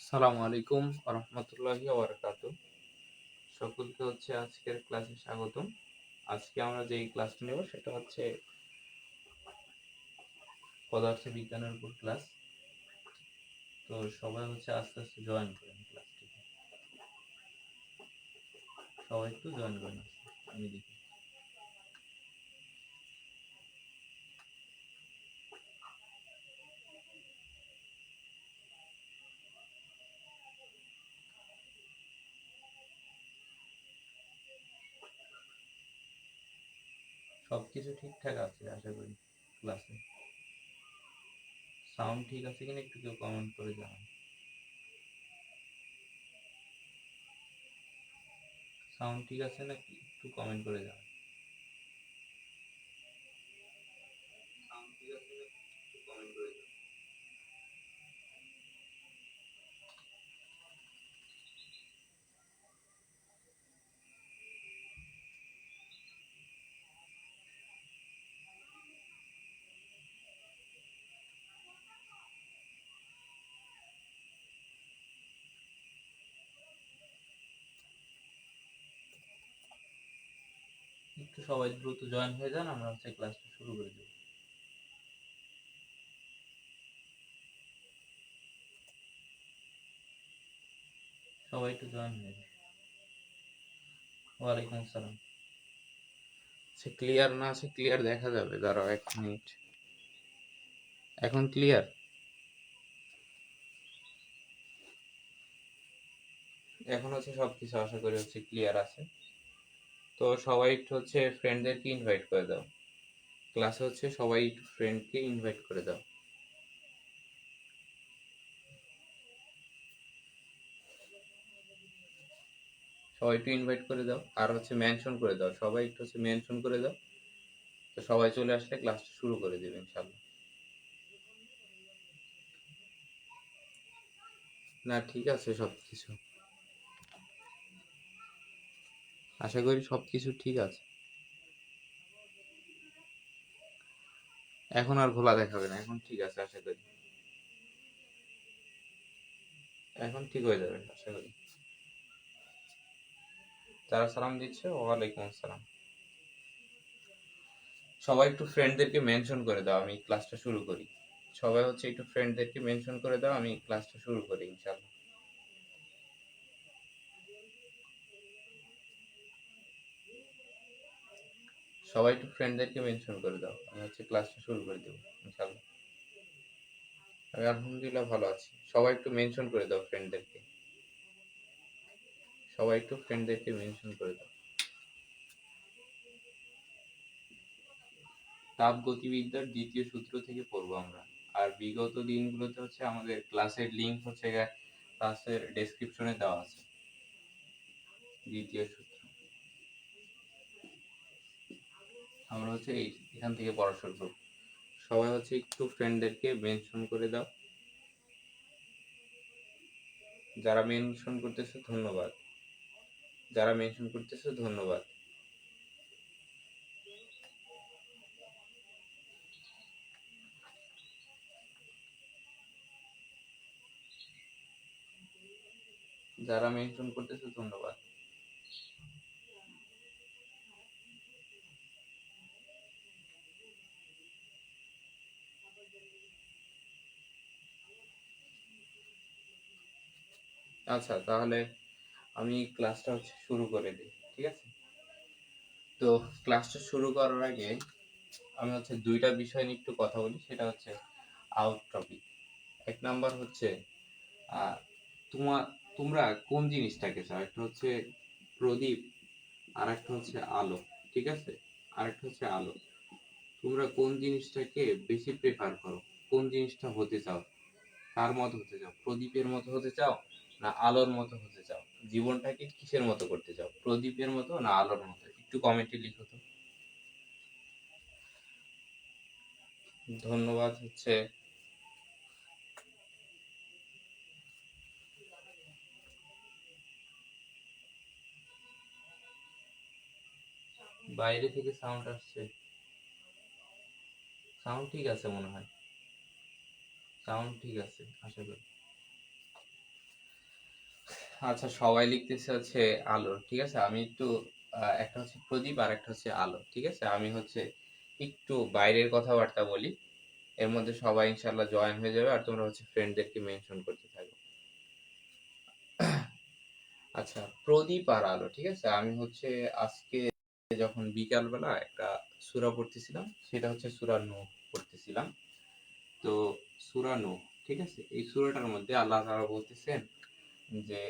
আসসালামু আলাইকুম রহমতুল্লাহি ওয়া বারাকাতুহু। সকলকে আজকের ক্লাসে স্বাগতম। আজকে আমরা যে ক্লাসটা নেব সেটা হচ্ছে পদার্থ বিজ্ঞানের উপর ক্লাস। তো সবাই আস্তে আস্তে জয়েন করেন ক্লাসটিতে। সবাই একটু জয়েন করেন আমি দেখি। সবকিছু ঠিকঠাক আছে আশা করি। ক্লাসে সাউন্ড ঠিক আছে কিনা একটু কেউ কমেন্ট করে জানান। সাউন্ড ঠিক আছে নাকি একটু কমেন্ট করে জানান। সাউন্ড ঠিক আছে নাকি একটু কমেন্ট করে জানান। একটু সবাই দ্রুত জয়েন হয়ে যান, আমরা ক্লাসটা শুরু করে দেব। সবাই একটু জয়েন হয়ে যান। ওয়ালাইকুম আসসালাম। সে ক্লিয়ার না আছে, ক্লিয়ার দেখা যাবে, দাঁড়াও 1 মিনিট। এখন ক্লিয়ার? এখন সবকিছু আশা করি ক্লিয়ার আছে। তো সবাই একটু ফ্রেন্ডদেরকে ইনভাইট করে দাও ক্লাসে। সবাই একটু ফ্রেন্ডকে ইনভাইট করে দাও। সবাই একটু ইনভাইট করে দাও আর মেনশন করে দাও। সবাই একটু মেনশন করে দাও। তো সবাই চলে আসলে ক্লাসটা শুরু করে দেবে ইনশাআল্লাহ। না ঠিক আছে, সবকিছু আশা করি সবকিছু ঠিক আছে। এখন আর ঘোলা দেখাবে না, এখন ঠিক আছে আশা করি। এখন ঠিক হয়ে যাবে আশা করি। যারা সালাম দিচ্ছে ওয়ালাইকুম আসসালাম। সবাই একটু ফ্রেন্ডদেরকে মেনশন করে দাও, আমি ক্লাসটা শুরু করি। সবাই একটু ফ্রেন্ডদেরকে মেনশন করে দাও, আমি ক্লাসটা শুরু করি ইনশাআল্লাহ। সবাই একটু ফ্রেন্ডদেরকে মেনশন করে দাও, আমি ক্লাসটা শুরু করে দেব ইনশাআল্লাহ। আমি আলহামদুলিল্লাহ ভালো আছি। সবাই একটু মেনশন করে দাও ফ্রেন্ডদেরকে। সবাই একটু ফ্রেন্ডদেরকে মেনশন করে দাও। তাপ গতিবিদ্যার দ্বিতীয় সূত্র থেকে পড়বো আমরা। আর বিগত দিনগুলোতে আমাদের ক্লাসের লিংক ক্লাসের ডেসক্রিপশনে দেওয়া আছে। দ্বিতীয় সূত্র আমরা এখান থেকে পড়া শুরু করব। সবাই একটু ফ্রেন্ডদেরকে মেনশন করে দাও। যারা মেনশন করতেছে ধন্যবাদ। যারা মেনশন করতেছে ধন্যবাদ। যারা মেনশন করতেছে ধন্যবাদ। আচ্ছা, তাহলে আমি ক্লাসটা শুরু করে দিই, ঠিক আছে? তো ক্লাসটা শুরু করার আগে আমি দুইটা বিষয় নিয়ে একটু কথা বলি। সেটা আউট টপিক। এক নাম্বার তোমার তোমরা কোন জিনিসটাকে চাও? একটা প্রদীপ, আর একটা আলো, ঠিক আছে? আর একটা আলো। তোমরা কোন জিনিসটাকে বেশি প্রেফার করো? কোন জিনিসটা হতে চাও? কার মতো হতে চাও? প্রদীপের মতো হতে চাও না আলোর মতো হতে চাও? জীবনটাকে কিসের মতো করতে চাও? প্রদীপের মতো না আলোর মতো? একটু কমেন্টে লিখো তো। ধন্যবাদ। বাইরে থেকে সাউন্ড আসছে। সাউন্ড ঠিক আছে মনে হয়। সাউন্ড ঠিক আছে আশা করি। আচ্ছা, সবাই লিখতেছে হচ্ছে আলো, ঠিক আছে। আমি একটু একটা হচ্ছে প্রদীপ আর একটা হচ্ছে আলো, ঠিক আছে। আমি হচ্ছে একটু বাইরের কথাবার্তা বলি, এর মধ্যে সবাই ইনশাল্লাহ জয়েন হয়ে যাবে, আর তোমরা হচ্ছে ফ্রেন্ডদেরকে মেনশন করতে থাকো। আচ্ছা, প্রদীপ আর আলো, ঠিক আছে। আমি হচ্ছে আজকে যখন বিকালবেলা একটা সূরা পড়তেছিলাম, সেটা হচ্ছে সূরা নূহ পড়তেছিলাম। তো সূরা নূহ, ঠিক আছে, এই সূরাটার মধ্যে আল্লাহ তাআলা বলতেছেন যে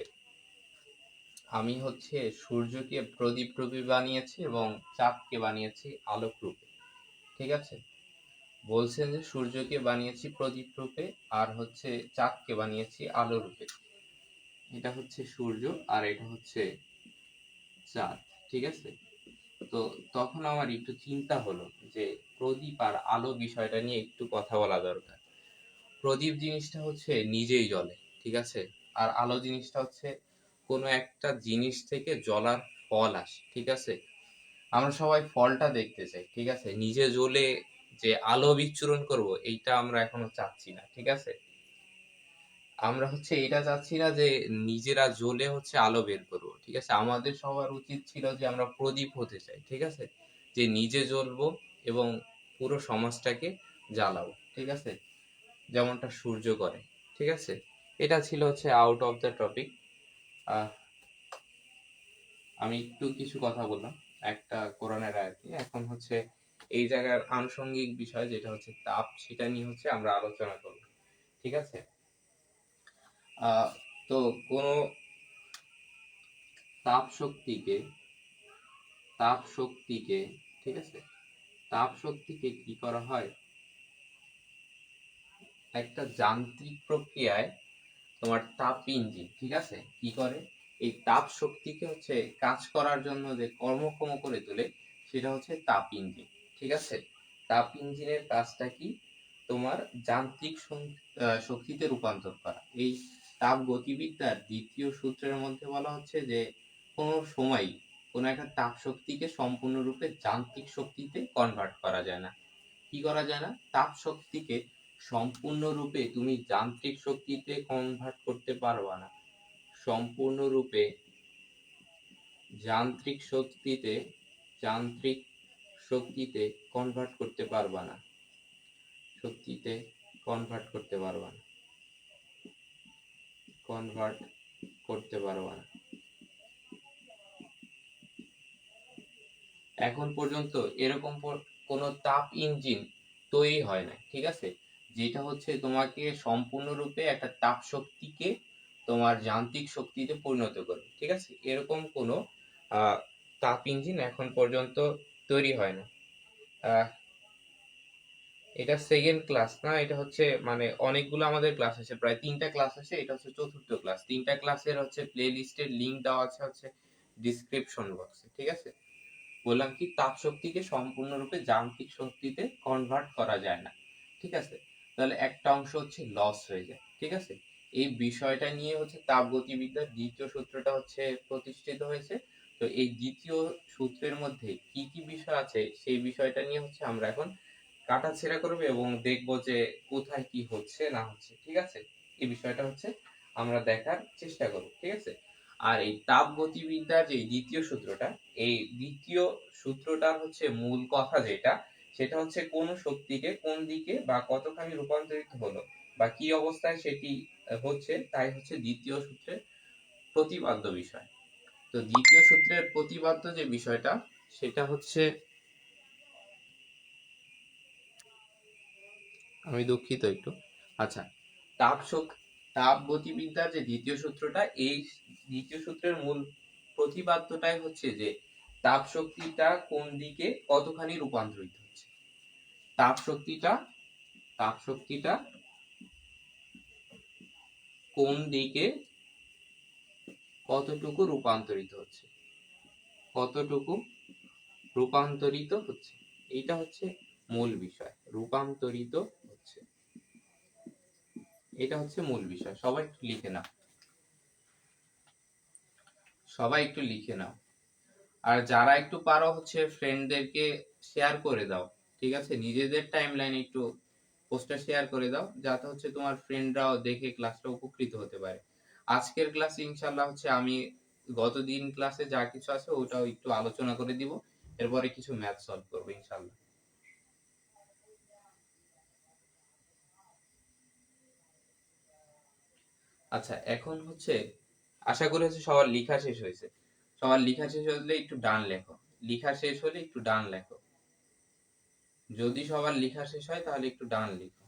আমি হচ্ছে সূর্যকে প্রদীপ রূপে বানিয়েছি এবং চাঁদকে বানিয়েছি আলোক রূপে, ঠিক আছে। বলছেন যে সূর্যকে বানিয়েছি প্রদীপ রূপে আর হচ্ছে চাঁদকে বানিয়েছি আলো রূপে। এটা হচ্ছে সূর্য আর এটা হচ্ছে চাঁদ, ঠিক আছে। তো তখন আমার একটু চিন্তা হলো যে প্রদীপ আর আলো বিষয়টা নিয়ে একটু কথা বলা দরকার। প্রদীপ জিনিসটা হচ্ছে নিজেই জ্বলে, ঠিক আছে। আর আলো জিনিসটা হচ্ছে কোনো একটা জিনিস থেকে জ্বলার ফল আসে, ঠিক আছে। আমরা সবাই ফলটা দেখতে চাই, ঠিক আছে। নিজে জ্বলে যে আলো বিচ্ছুরণ করব, এইটা আমরা এখনো চাচ্ছি না, ঠিক আছে। আমরা হচ্ছে এটা চাচ্ছি না যে নিজেরা জ্বলে হচ্ছে আলো বের করবো, ঠিক আছে। আমাদের সবার উচিত ছিল যে আমরা প্রদীপ হতে চাই, ঠিক আছে, যে নিজে জ্বলবো এবং পুরো সমাজটাকে জ্বালাবো, ঠিক আছে, যেমনটা সূর্য করে, ঠিক আছে। এটা ছিল হচ্ছে আউট অফ দ্য টপিক। আমি একটু কিছু কথা বললাম একটা কোরআনের আয়াত নিয়ে। এখন হচ্ছে এই জায়গার আনুষঙ্গিক বিষয় যেটা হচ্ছে তাপ, সেটা নিয়ে হচ্ছে আমরা আলোচনা করব, ঠিক আছে। আহ, তো কোন তাপ শক্তিকে তাপ শক্তিকে ঠিক আছে, তাপ শক্তিকে কি করা হয় একটা যান্ত্রিক প্রক্রিয়ায়, তোমার তাপ ইঞ্জিন, ঠিক আছে, কি করে এই তাপ শক্তিকে হচ্ছে কাজ করার জন্য যে কর্মক্ষম করে তোলে, সেটা হচ্ছে তাপ ইঞ্জিন, ঠিক আছে। তাপ ইঞ্জিনের কাজটা কি, তোমার যান্ত্রিক শক্তিতে রূপান্তর করা। এই তাপ গতিবিদ্যার দ্বিতীয় সূত্রের মধ্যে বলা হচ্ছে যে কোনো সময় কোনো একটা তাপ শক্তিকে সম্পূর্ণরূপে যান্ত্রিক শক্তিতে কনভার্ট করা যায় না। কি করা যায় না? তাপ শক্তিকে সম্পূর্ণরূপে তুমি যান্ত্রিক শক্তিতে কনভার্ট করতে পারবা না। সম্পূর্ণরূপে যান্ত্রিক শক্তিতে যান্ত্রিক শক্তিতে কনভার্ট করতে পারবা না। শক্তিতে কনভার্ট করতে পারবা না। কনভার্ট করতে পারবা না। এখন পর্যন্ত এরকম কোনো তাপ ইঞ্জিন তৈরি হয় না, ঠিক আছে, যেটা হচ্ছে তোমাকে সম্পূর্ণরূপে একটা তাপ শক্তিকে তোমার যান্ত্রিক শক্তিতে পরিণত করবে, ঠিক আছে। এরকম কোনো তাপ ইঞ্জিন এখন পর্যন্ত তৈরি হয় না। এটা সেকেন্ড ক্লাস না, এটা হচ্ছে মানে অনেকগুলো আমাদের ক্লাস আছে, প্রায় 3টা ক্লাস আছে, এটা হচ্ছে 4র্থ ক্লাস। 3টা ক্লাসের হচ্ছে প্লে লিস্টের লিংক দেওয়া আছে হচ্ছে ডিসক্রিপশন বক্সে, ঠিক আছে। বললাম কি, তাপ শক্তিকে সম্পূর্ণরূপে যান্ত্রিক শক্তিতে কনভার্ট করা যায় না, ঠিক আছে। তাহলে একটা অংশ হচ্ছে লস হয়ে যায়, ঠিক আছে। এই বিষয়টা নিয়ে হচ্ছে তাপগতিবিদ্যার দ্বিতীয় সূত্রটা হচ্ছে প্রতিষ্ঠিত হয়েছে। তো এই দ্বিতীয় সূত্রের মধ্যে কি কি বিষয় আছে, সেই বিষয়টা নিয়ে হচ্ছে আমরা এখন কাটাছেঁড়া করবো এবং দেখবো যে কোথায় কি হচ্ছে না হচ্ছে, ঠিক আছে। এই বিষয়টা হচ্ছে আমরা দেখার চেষ্টা করব, ঠিক আছে। আর এই তাপ গতিবিদ্যার যে দ্বিতীয় সূত্রটা, এই দ্বিতীয় সূত্রটার হচ্ছে মূল কথা যেটা, সেটা হচ্ছে কোন শক্তিকে কোন দিকে বা কতখানি রূপান্তরিত হলো বা কি অবস্থায় সেটি হচ্ছে, তাই হচ্ছে দ্বিতীয় সূত্রের প্রতিপাদ্য বিষয়। তো দ্বিতীয় সূত্রের প্রতিপাদ্য যে বিষয়টা, সেটা হচ্ছে, আমি দুঃখিত একটু। আচ্ছা, তাপ তাপ গতিবিদ্যার যে দ্বিতীয় সূত্রটা, এই দ্বিতীয় সূত্রের মূল প্রতিপাদ্যটাই হচ্ছে যে তাপ শক্তিটা কোন দিকে কতখানি রূপান্তরিত হচ্ছে। তাপ শক্তিটা তাপ শক্তিটা কোন দিকে কতটুকু রূপান্তরিত হচ্ছে, কতটুকু রূপান্তরিত হচ্ছে, এইটা হচ্ছে মূল বিষয়। রূপান্তরিত হচ্ছে, এটা হচ্ছে মূল বিষয়। সবাই একটু লিখে নাও, সবাই একটু লিখে নাও। আর যারা একটু পারো হচ্ছে ফ্রেন্ডদেরকে শেয়ার করে দাও, ঠিক আছে। নিজেদের টাইমলাইনে একটু পোস্টটা শেয়ার করে দাও, যাতে হচ্ছে তোমার ফ্রেন্ডরাও দেখে ক্লাসটা উপকৃত হতে পারে। আজকের ক্লাসে ইনশাল্লাহ হচ্ছে আমি গতদিন ক্লাসে যা কিছু আছে ওটাও একটু আলোচনা করে দিব, এরপরে কিছু ম্যাথ সলভ করবো ইনশাল্লাহ। আচ্ছা, এখন হচ্ছে আশা করি হচ্ছে সবার লেখা শেষ হয়েছে। সবার লেখা শেষ হলে একটু ডান লেখো, লেখা শেষ হলে একটু ডান লেখো। যদি সবার লেখা শেষ হয় তাহলে একটু ডান লিখো।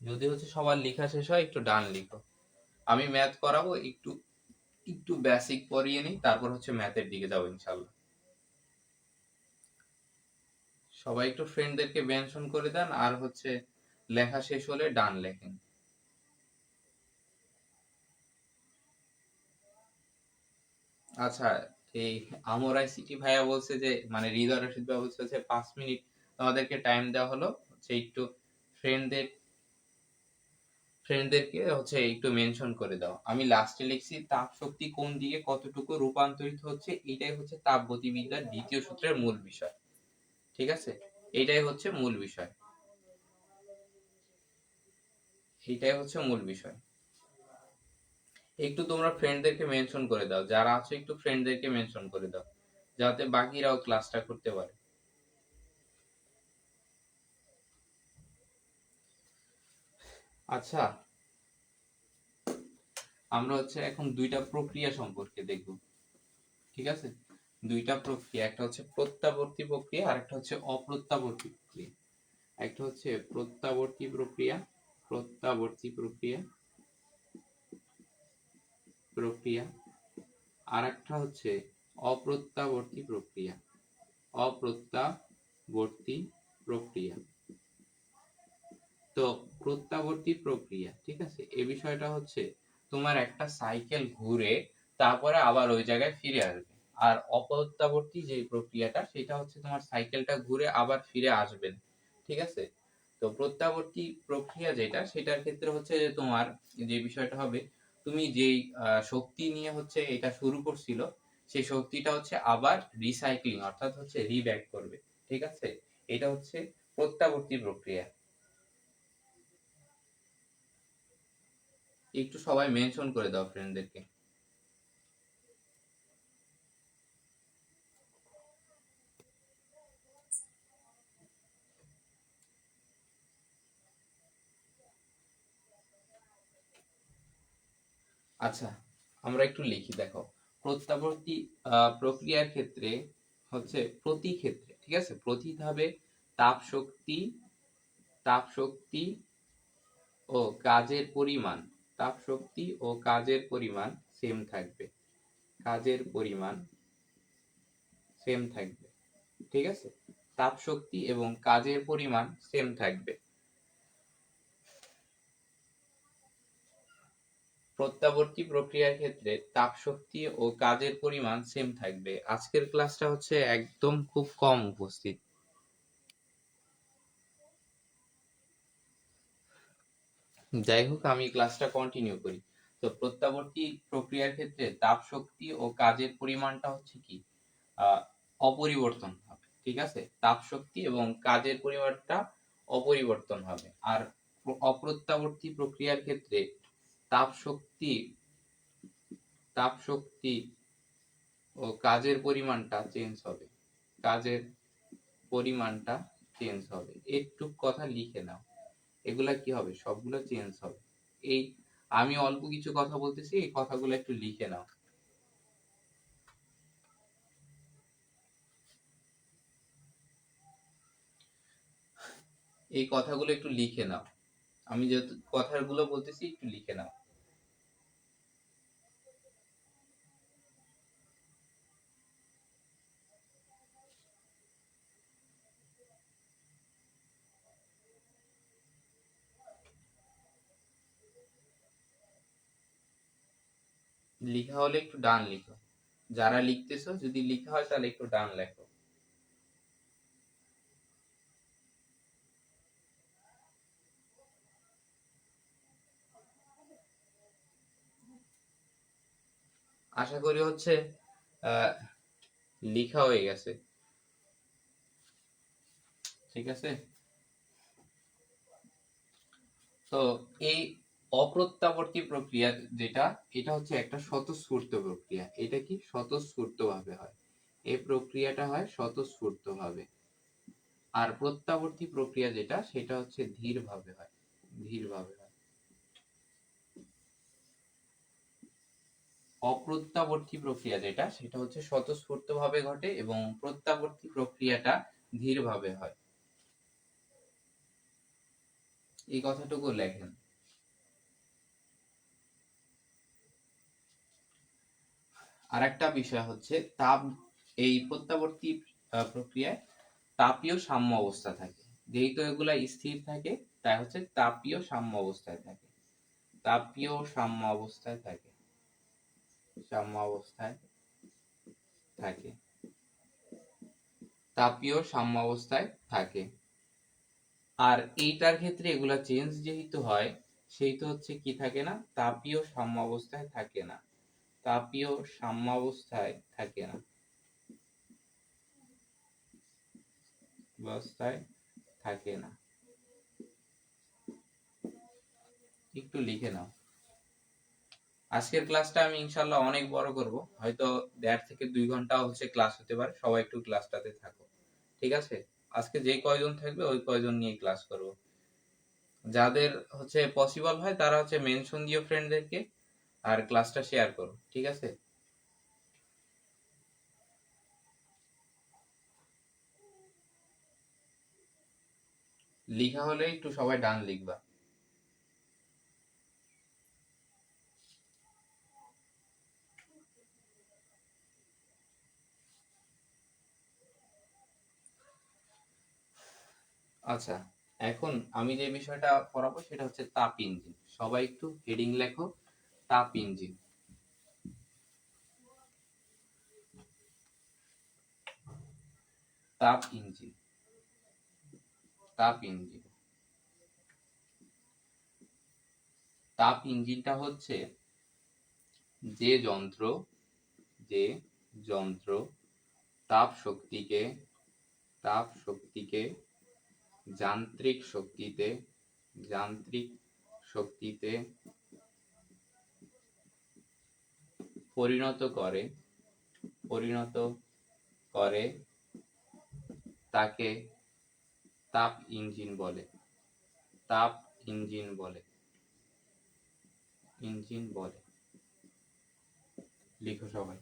যদি হচ্ছে সবার লেখা শেষ হয় একটু ডান লিখো। আমি ম্যাথ করাবো, একটু একটু বেসিক পড়িয়ে নিই, তারপর হচ্ছে ম্যাথের দিকে যাবো ইনশাল্লাহ। সবাই একটু ফ্রেন্ডদেরকে মেনশন করে দেন, আর হচ্ছে লেখা শেষ হলে ডান লেখেন। আচ্ছা, এই আমর আইসিটি ভাইয়া বলছে যে, মানে হৃদয় রশিদ ভাইয়া বলছে যে 5 মিনিট আমাদেরকে টাইম দেওয়া হলো, হচ্ছে একটু ফ্রেন্ডদের ফ্রেন্ডদেরকে হচ্ছে একটু মেনশন করে দাও। আমি লাস্টে লিখছি তাপ শক্তি কোন দিকে কতটুকু রূপান্তরিত হচ্ছে, এটাই হচ্ছে তাপগতিবিদ্যার দ্বিতীয় সূত্রের মূল বিষয়। ঠিক আছে, এটাই হচ্ছে মূল বিষয়, এটাই হচ্ছে মূল বিষয়। একটু তোমরা ফ্রেন্ডদেরকে মেনশন করে দাও, যারা আছে একটু ফ্রেন্ডদেরকে মেনশন করে দাও, যাতে বাকিরাও ক্লাসটা করতে পারে। আচ্ছা, আমরা হচ্ছে এখন দুইটা প্রক্রিয়া সম্পর্কে দেখব। ঠিক আছে, দুইটা প্রক্রিয়া, একটা হচ্ছে প্রত্যাবর্তী প্রক্রিয়া আর একটা হচ্ছে অপ্রত্যাবর্তী প্রক্রিয়া। একটা হচ্ছে প্রত্যাবর্তী প্রক্রিয়া, প্রত্যাবর্তী প্রক্রিয়া প্রক্রিয়া আর একটা হচ্ছে অপ্রত্যাবর্তী প্রক্রিয়া, অপ্রত্যাবর্তী প্রক্রিয়া। তো প্রত্যাবর্তী প্রক্রিয়া, ঠিক আছে, এই বিষয়টা হচ্ছে তোমার একটা সাইকেল ঘুরে তারপরে আবার ওই জায়গায় ফিরে আসবে। আর অপ্রত্যাবর্তী যে প্রক্রিয়াটা, সেটা হচ্ছে তোমার সাইকেলটা ঘুরে আবার ফিরে আসবে না। ঠিক আছে, তো প্রত্যাবর্তী প্রক্রিয়া যেটা, সেটার ক্ষেত্রে হচ্ছে যে তোমার যে বিষয়টা হবে, তুমি যেই শক্তি নিয়ে হচ্ছে এটা শুরু করছিল, সেই শক্তিটা হচ্ছে আবার রিসাইক্লিং অর্থাৎ হচ্ছে রিব্যাক করবে। ঠিক আছে, এটা হচ্ছে প্রত্যাবর্তী প্রক্রিয়া। একটু সবাই মেনশন করে দাও ফ্রেন্ডদেরকে। আচ্ছা, আমরা একটু লিখি, দেখো। প্রত্যাবর্তী প্রক্রিয়ার ক্ষেত্রে হচ্ছে প্রতি ক্ষেত্রে, ঠিক আছে, প্রতি ধাপে তাপ শক্তি তাপ শক্তি ও কাজের পরিমাণ, তাপ শক্তি ও কাজের পরিমাণ সেম থাকবে, কাজের পরিমাণ সেম থাকবে। ঠিক আছে, তাপ শক্তি এবং কাজের পরিমাণ সেম থাকবে। প্রত্যাবর্তী প্রক্রিয়ার ক্ষেত্রে তাপ শক্তি ও কাজের পরিমাণ সেম থাকবে। আজকের ক্লাসটা হচ্ছে একদম খুব কম উপস্থিত। যাই হোক, আমি ক্লাসটা কন্টিনিউ করি। তো প্রত্যাবর্তী প্রক্রিয়ার ক্ষেত্রে তাপ শক্তি ও কাজের পরিমাণটা হচ্ছে কি, আহ, অপরিবর্তন হবে। ঠিক আছে, তাপ শক্তি এবং কাজের পরিমাণটা অপরিবর্তন হবে। আর অপ্রত্যাবর্তী প্রক্রিয়ার ক্ষেত্রে তাপ শক্তি তাপ শক্তি ও কাজের পরিমাণটা চেঞ্জ হবে, কাজের পরিমাণটা চেঞ্জ হবে। একটু কথা লিখে নাও, এগুলা কি হবে, সবগুলো চেঞ্জ হবে। এই আমি অল্প কিছু কথা বলতেছি, এই কথাগুলো একটু লিখে নাও। এই কথাগুলো একটু লিখে নাও, আমি যে কথাগুলো বলতেছি একটু লিখে নাও। লিখা হলে একটু ডান লিখো, যারা লিখতেছো যদি লিখা হয় তাহলে একটু ডান লেখো। আশা করি হচ্ছে আহ লিখা হয়ে গেছে। ঠিক আছে। তো এই অপ্রত্যাবর্তী প্রক্রিয়া যেটা, এটা হচ্ছে একটা স্বতঃস্ফূর্ত প্রক্রিয়া। এটা কি স্বতঃস্ফূর্ত ভাবে হয়, এই প্রক্রিয়াটা হয় স্বতঃস্ফূর্ত ভাবে। আর প্রত্যাবর্তী প্রক্রিয়া যেটা, সেটা হচ্ছে ধীর ভাবে হয়, ধীর ভাবে হয়। অপ্রত্যাবর্তী প্রক্রিয়া যেটা, সেটা হচ্ছে স্বতঃস্ফূর্ত ভাবে ঘটে এবং প্রত্যাবর্তী প্রক্রিয়াটা ধীর ভাবে হয়। এই কথাটুকু লেখেন। আরেকটা বিষয় হচ্ছে তাপ। এই প্রত্যাবর্তী প্রক্রিয়ায় তাপীয় সাম্য অবস্থা থাকে। যেহেতু এগুলা স্থির থাকে, তাই হচ্ছে তাপীয় সাম্য অবস্থায় থাকে। তাপীয় সাম্য অবস্থায় থাকে, সাম্য অবস্থায় থাকে, তাপীয় সাম্য অবস্থায় থাকে। আর এইটার ক্ষেত্রে এগুলা চেঞ্জ যেহেতু হয়, সেহেতু হচ্ছে কি থাকে না, তাপীয় সাম্য অবস্থায় থাকে না, তাপীয় সাম্য অবস্থায় থাকে না, অবস্থায় থাকে না। একটু লিখে নাও। আজকের ক্লাসটা আমি ইনশাল্লাহ অনেক বড় করব, হয়তো 1.5 থেকে 2 ঘন্টা হচ্ছে ক্লাস হতে পারে। সবাই একটু ক্লাসটাতে থাকো, ঠিক আছে? আজকে যে কয়জন থাকবে ওই কয়জন নিয়ে ক্লাস করব। যাদের হচ্ছে পসিবল হয় তারা হচ্ছে মেনশন দিও ফ্রেন্ডদেরকে, আর ক্লাসটা শেয়ার করো, ঠিক আছে? লিখা হলে একটু সবাই ডান লিখবা। আচ্ছা, এখন আমি যে বিষয়টা পড়াবো সেটা হচ্ছে তাপ ইঞ্জিন। সবাই একটু হেডিং লেখো, তাপ ইঞ্জিন। তাপ ইঞ্জিন, তাপ ইঞ্জিন। তাপ ইঞ্জিনটা হচ্ছে যে যন্ত্র, যে যন্ত্র তাপ শক্তিকে, তাপ শক্তিকে যান্ত্রিক শক্তিতে, যান্ত্রিক শক্তিতে পরিণত করে, পরিণত করে, তাকে তাপ ইঞ্জিন বলে, তাপ ইঞ্জিন বলে, ইঞ্জিন বলে। লিখো সবাই।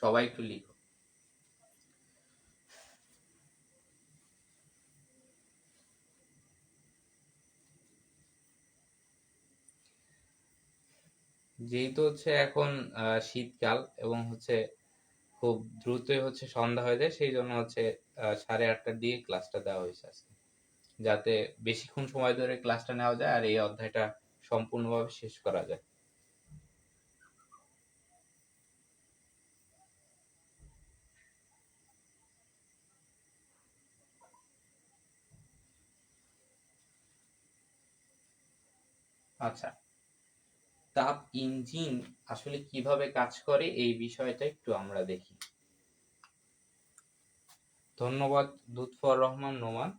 সবাই একটু লিখো। যেহেতু হচ্ছে এখন শীতকাল এবং হচ্ছে খুব দ্রুতই হচ্ছে সন্ধ্যা হয়ে যায়, সেই জন্য হচ্ছে 8:30টার দিকে ক্লাসটা দেওয়া হয়েছে আজকে, যাতে বেশিক্ষণ সময় ধরে ক্লাসটা নেওয়া যায় আর এই অধ্যায়টা সম্পূর্ণভাবে শেষ করা যায়। আচ্ছা, তাপ ইঞ্জিন আসলে কিভাবে কাজ করে এই বিষয়টা একটু আমরা দেখি। ধন্যবাদ লুৎফর রহমান নোমান,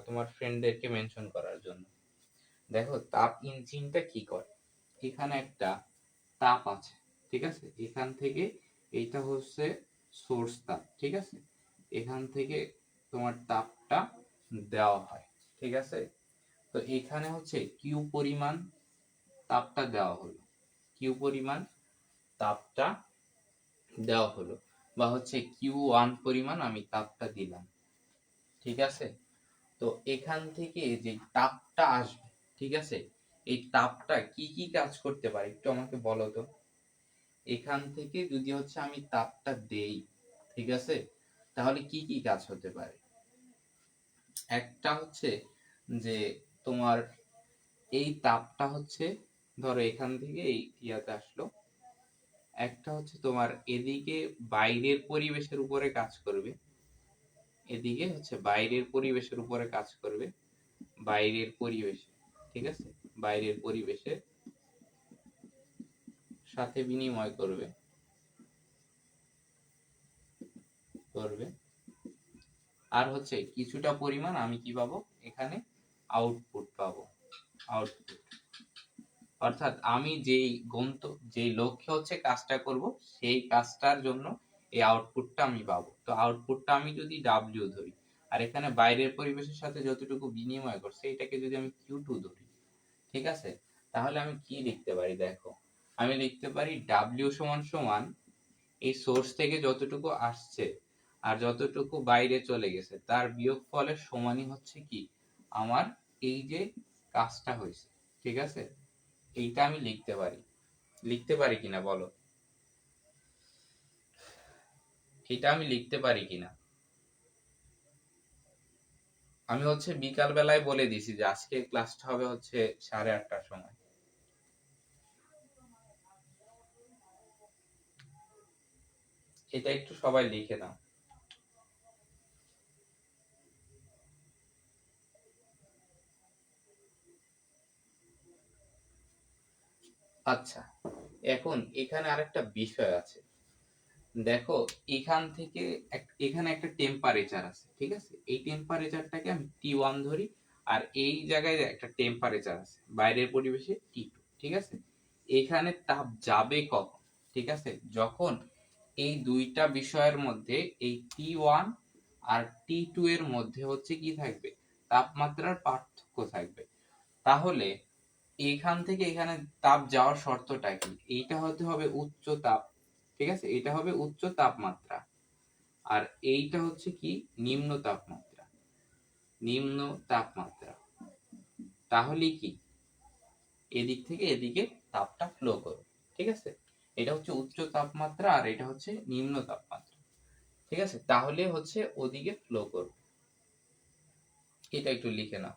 তোমার ফ্রেন্ডদেরকে মেনশন করার জন্য। দেখো তাপ ইঞ্জিনটা কি করে। এখানে একটা তাপ আছে, ঠিক আছে? এখান থেকে এইটা হচ্ছে সোর্স তাপ, ঠিক আছে? এখান থেকে তোমার তাপটা দেওয়া হয়, ঠিক আছে? তো এখানে হচ্ছে কিউ পরিমাণ তাপটা দেওয়া হলো, কিউ পরিমাণ তাপটা দেওয়া হলো, বা হচ্ছে Q1 পরিমাণ আমি তাপটা দিলাম, ঠিক আছে? তো এখান থেকে যে তাপটা আসবে, ঠিক আছে, এই তাপটা কি কি কাজ করতে পারে একটু আমাকে বলো তো। এখান থেকে যদি হচ্ছে আমি তাপটা দেই, ঠিক আছে, তাহলে কি কি কাজ হতে পারে। একটা হচ্ছে যে তোমার এই তাপটা হচ্ছে, ধরো এখান থেকে এই ইয়াতে আসলো, একটা হচ্ছে তোমার এদিকে বাইরের পরিবেশের উপরে কাজ করবে, এদিকে হচ্ছে বাইরের পরিবেশের উপরে কাজ করবে, বাইরের পরিবেশে, ঠিক আছে, বাইরের পরিবেশে সাথে বিনিময় করবে আর হচ্ছে কিছুটা পরিমাণ আমি কি পাবো, এখানে আউটপুট পাবো। আউটপুট অর্থাৎ আমি যেই লক্ষ্যে হচ্ছে কাজটা করব, সেই কাজটার জন্য এই আউটপুটটা আমি পাবো। তো আউটপুটটা আমি যদি ডাব্লিউ ধরি, আর এখানে বাইরের পরিবেশের সাথে যতটুকু বিনিময় করছে এটাকে যদি আমি কিউ2 ধরি, ঠিক আছে, তাহলে আমি কি লিখতে পারি দেখো, আমি লিখতে পারি ডাব্লিউ সমান সমান এই সোর্স থেকে যতটুকু আসছে আর যতটুকু বাইরে চলে গেছে তার বিয়োগফলের সমানই হচ্ছে কি আমার এই যে কাজটা হয়েছে। ঠিক আছে, এইটা আমি লিখতে পারি কিনা বলো, এটা আমি লিখতে পারি কিনা? আমি হচ্ছে বিকাল বেলায় বলে দিছি যে আজকে ক্লাসটা হবে হচ্ছে 8:30টার সময়। এটা একটু সবাই লিখে নাও। আচ্ছা, এখন এখানে আরেকটা বিষয় আছে, দেখো এখানে একটা টেম্পারেচার আছে, ঠিক আছে, এই টেম্পারেচারটাকে আমি T1 ধরি, আর এই জায়গায় একটা টেম্পারেচার আছে বাইরের পরিবেশে T2, ঠিক আছে, এখানে তাপ যাবে কখন, ঠিক আছে, যখন এই দুইটা বিষয়ের মধ্যে এই T1 আর T2 এর মধ্যে হচ্ছে কি থাকবে, তাপমাত্রার পার্থক্য থাকবে। তাহলে এখান থেকে এখানে তাপ যাওয়ার শর্তটা কি, এইটা হতে হবে উচ্চ তাপ, ঠিক আছে, এটা হবে উচ্চ তাপমাত্রা, আর এইটা হচ্ছে কি নিম্ন তাপমাত্রা। নিম্ন তাপমাত্রা, তাহলে কি এদিক থেকে এদিকে তাপটা ফ্লো করবে, ঠিক আছে, এটা হচ্ছে উচ্চ তাপমাত্রা আর এটা হচ্ছে নিম্ন তাপমাত্রা, ঠিক আছে, তাহলে হচ্ছে ওদিকে ফ্লো করবে। এটা একটু লিখে নাও।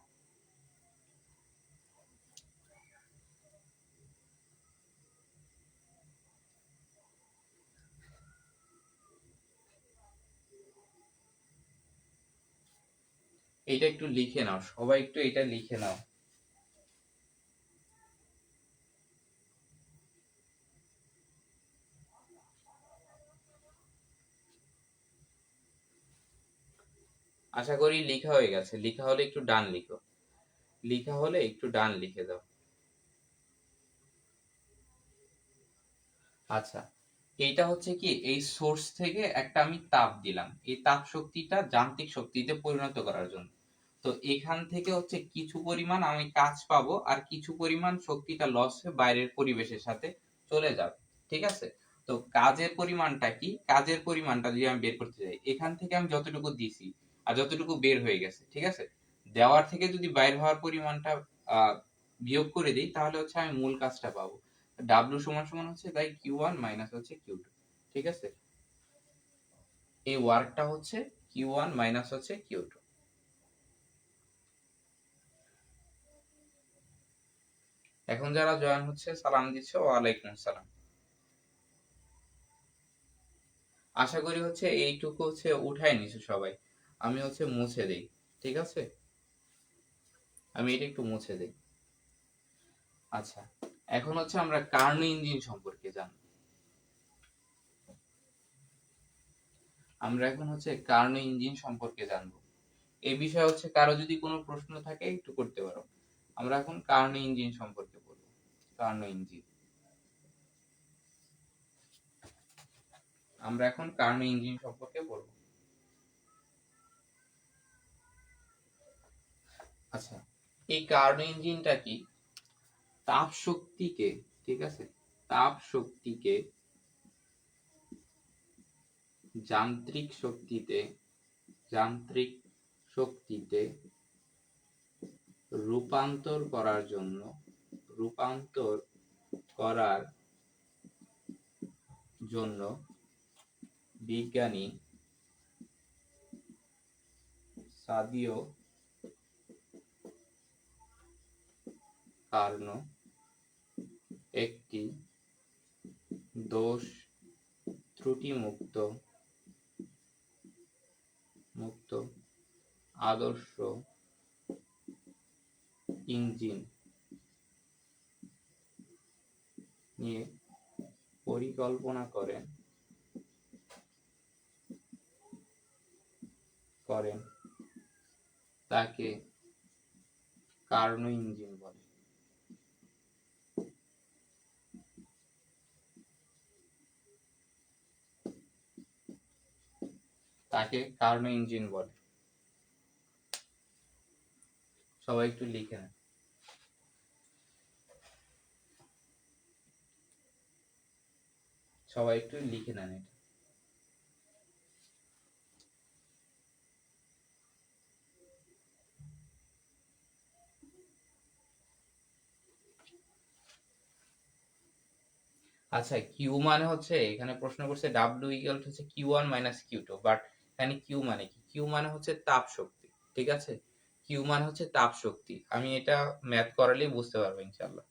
এটা একটু লিখে নাও, সবাই একটু এটা লিখে নাও। আশা করি লেখা হয়ে গেছে, লেখা হলে একটু ডান লিখো, লেখা হলে একটু ডান লিখে দাও। আচ্ছা, এইটা হচ্ছে কি এই সোর্স থেকে একটা আমি তাপ দিলাম এই তাপ শক্তিটা যান্ত্রিক শক্তিতে পরিণত করার জন্য। তো এখান থেকে হচ্ছে কিছু পরিমাণ আমি কাজ পাবো আর কিছু পরিমাণ শক্তিটা লস হয়ে বাইরের পরিবেশের সাথে চলে যাবে, ঠিক আছে। তো কাজের পরিমাণটা কি, কাজের পরিমাণটা যদি আমি বের করতে চাই, এখান থেকে আমি যতটুকু দিছি আর যতটুকু বের হয়ে গেছে, ঠিক আছে, দেওয়ার থেকে যদি বাইর হওয়ার পরিমাণটা বিয়োগ করে দিই তাহলে হচ্ছে আমি মূল কাজটা পাবো। ডাব্লিউ সমান সমান হচ্ছে তাই Q1 মাইনাস হচ্ছে Q2, ঠিক আছে, এই ওয়ার্কটা হচ্ছে Q1 মাইনাস হচ্ছে Q2। এখন যারা জয়েন হচ্ছে সালাম দিচ্ছে, ওয়ালাইকুম আসসালাম। আশা করি হচ্ছে এইটুকু হচ্ছে উঠাই নিছো সবাই, আমি হচ্ছে মুছে দেই, ঠিক আছে, আমি এটা একটু মুছে দেই। আচ্ছা, এখন হচ্ছে আমরা কার্নো ইঞ্জিন সম্পর্কে জানবো। আমরা এখন হচ্ছে কার্নো ইঞ্জিন সম্পর্কে জানবো। এই বিষয়ে হচ্ছে কারো যদি কোনো প্রশ্ন থাকে একটু করতে পারো। আমরা এখন কার্নো ইঞ্জিন সম্পর্কে বলবো। কার্নো ইঞ্জিন, আমরা এখন কার্নো ইঞ্জিন সম্পর্কে বলবো। আচ্ছা, এই কার্নো ইঞ্জিনটা কি, তাপ শক্তিকে, ঠিক আছে, তাপ শক্তিকে যান্ত্রিক শক্তিতে যান্ত্রিক শক্তিতে রূপান্তর করার জন্য রূপান্তর করার জন্য বিজ্ঞানী সাদিও কার্নো একটি দোষ ত্রুটি মুক্ত আদর্শ ইঞ্জিন নিয়ে পরিকল্পনা করেন তাকে কার্নো ইঞ্জিন বলে। তাকে কার্নো ইঞ্জিন বলে। সবাই একটু লিখে নেন। সবাই একটু লিখে নেন এটা। আচ্ছা, কিউ মানে হচ্ছে, এখানে প্রশ্ন করছে ডাব্লিউ ইকুয়াল হচ্ছে Q one minus Q two, but এখানে কিউ মানে কি? কিউ মানে হচ্ছে তাপ শক্তি, ঠিক আছে? কিউ মানে হচ্ছে তাপ শক্তি। আমি এটা ম্যাথ করালেই বুঝতে পারবো ইনশাল্লাহ।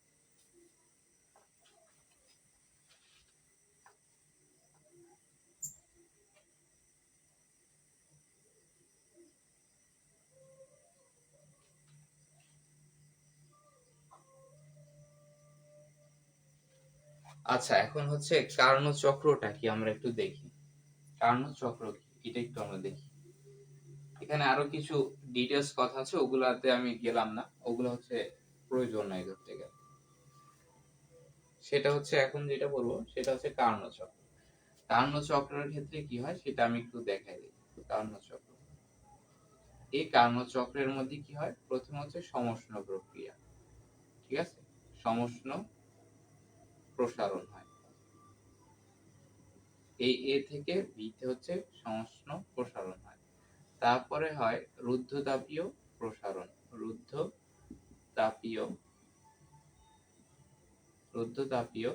আচ্ছা, এখন হচ্ছে কার্নো চক্রটা কি আমরা একটু দেখি। কার্নো চক্র কি এটা একটু আমরা দেখি। এখানে আরো কিছু ডিটেলস কথা আছে, ওগুলাতে আমি গেলাম না, ওগুলো হচ্ছে প্রয়োজন নাই ধরতে গেলে। সেটা হচ্ছে এখন যেটা বলবো সেটা হচ্ছে কার্নো চক্র। কার্নো চক্রের ক্ষেত্রে কি হয় সেটা আমি একটু দেখাই দিই। কার্নো চক্র, এই কার্নো চক্রের মধ্যে কি হয়? প্রথম হচ্ছে সমষ্ণ প্রক্রিয়া, ঠিক আছে? সমষ্ণ প্রসারণ হয়, এই এ থেকে বিতে হচ্ছে সমষ্ণ প্রসারণ হয়। তারপরে হয় রুদ্ধতাপীয় প্রসারণ। রুদ্ধতাপীয় রুদ্ধতাপীয়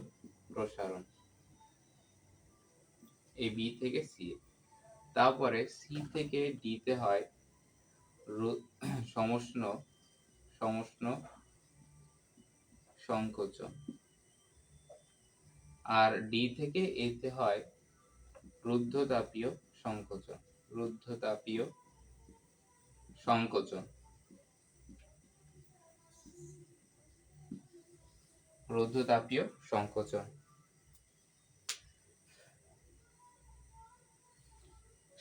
প্রসারণ, এই বি থেকে সি। তারপরে সি থেকে ডি তে হয় সমষ্ণ সমষ্ণ সংকোচন, আর ডি থেকে এ তে হয় রুদ্ধতাপীয় সংকোচন। রুদ্ধতাপীয় সংকোচন, রুদ্ধতাপীয় সংকোচন।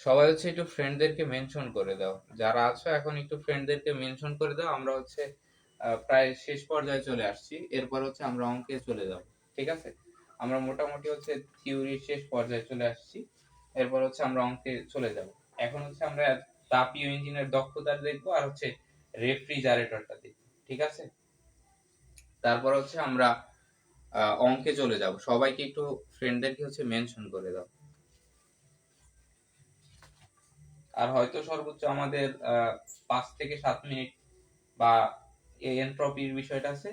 সবাই হচ্ছে একটু ফ্রেন্ডদেরকে মেনশন করে দাও, যারা আছো এখন একটু ফ্রেন্ডদেরকে মেনশন করে দাও। আমরা হচ্ছে প্রায় শেষ পর্যায়ে চলে আসছি, এরপর হচ্ছে আমরা অঙ্কে চলে যাব, ঠিক আছে? আমরা মোটামুটি হচ্ছে থিওরির শেষ পর্যায়ে চলে আসছি, এরপর হচ্ছে আমরা অঙ্কে চলে যাব। এখন হচ্ছে আমরা তাপীয় ইঞ্জিনের দক্ষতা দেখবো, আর হচ্ছে রেফ্রিজারেটরটা দেখবো, ঠিক আছে? তারপর হচ্ছে আমরা অঙ্কে চলে যাব। সবাইকে একটু ফ্রেন্ডদেরকে হচ্ছে মেনশন করে দাও। আর হয়তো সর্বোচ্চ আমাদের 5 থেকে 7 মিনিট বা এনট্রপির বিষয়টা আছে,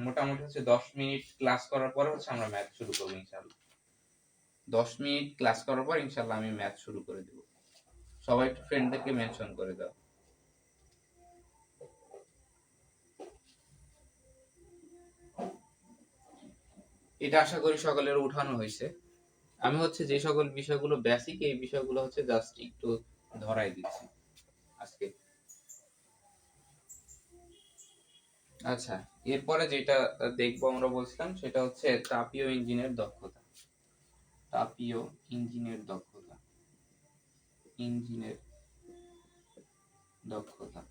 মোটামুটি হচ্ছে 10 মিনিট ক্লাস করার পরে হচ্ছে আমরা ম্যাথ শুরু করবো ইনশাআল্লাহ। 10 মিনিট ক্লাস করার পর ইনশাআল্লাহ আমি ম্যাথ শুরু করে দেব। সবাই একটু ফ্রেন্ডদেরকে মেনশন করে দাও। এটা আশা করি সকলের উঠানো হয়েছে। আমি হচ্ছে যে সকল বিষয়গুলো বেসিক, এই বিষয়গুলো হচ্ছে জাস্ট একটু ধরাই দিচ্ছি আজকে। আচ্ছা, এরপরে যেটা দেখবো আমরা বলছিলাম সেটা হচ্ছে তাপীয় ইঞ্জিনের দক্ষতা। তাপীয় ইঞ্জিনের দক্ষতা, ইঞ্জিনের দক্ষতা।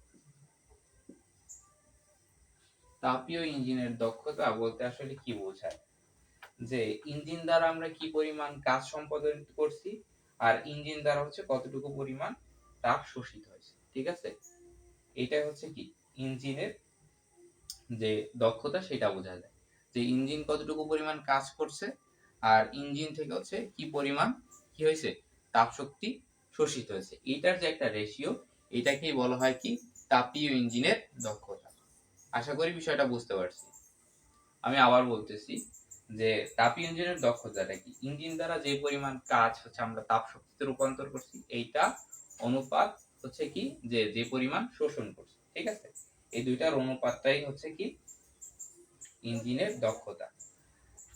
তাপীয় ইঞ্জিনের দক্ষতা বলতে আসলে কি বোঝায়? যে ইঞ্জিন দ্বারা আমরা কি পরিমাণ কাজ সম্পাদন করছি, আর ইঞ্জিন দ্বারা হচ্ছে কতটুকু পরিমাণ তাপ শোষিত হয়েছে, ঠিক আছে? এটা হচ্ছে কি ইঞ্জিনের যে দক্ষতা সেটা বোঝা যায়, যে ইঞ্জিন কতটুকু পরিমাণ কাজ করছে, আর ইঞ্জিন থেকে হচ্ছে কি পরিমাণ কি হয়েছে তাপ শক্তি শোষিত হয়েছে, এটার যে একটা রেশিও, এটাকেই বলা হয় কি তাপীয় ইঞ্জিনের দক্ষতা। আশা করি বিষয়টা বুঝতে পারছি। আমি আবার বলতেছি যে তাপীয় ইঞ্জিনের দক্ষতাটা কি, ইঞ্জিন দ্বারা যে পরিমাণ কাজ হচ্ছে আমরা তাপ শক্তিতে রূপান্তর করছি, এইটা অনুপাত হচ্ছে কি যে যে পরিমাণ শোষণ করছি, ঠিক আছে? এই দুইটার অনুপাতটাই হচ্ছে কি ইঞ্জিনের দক্ষতা।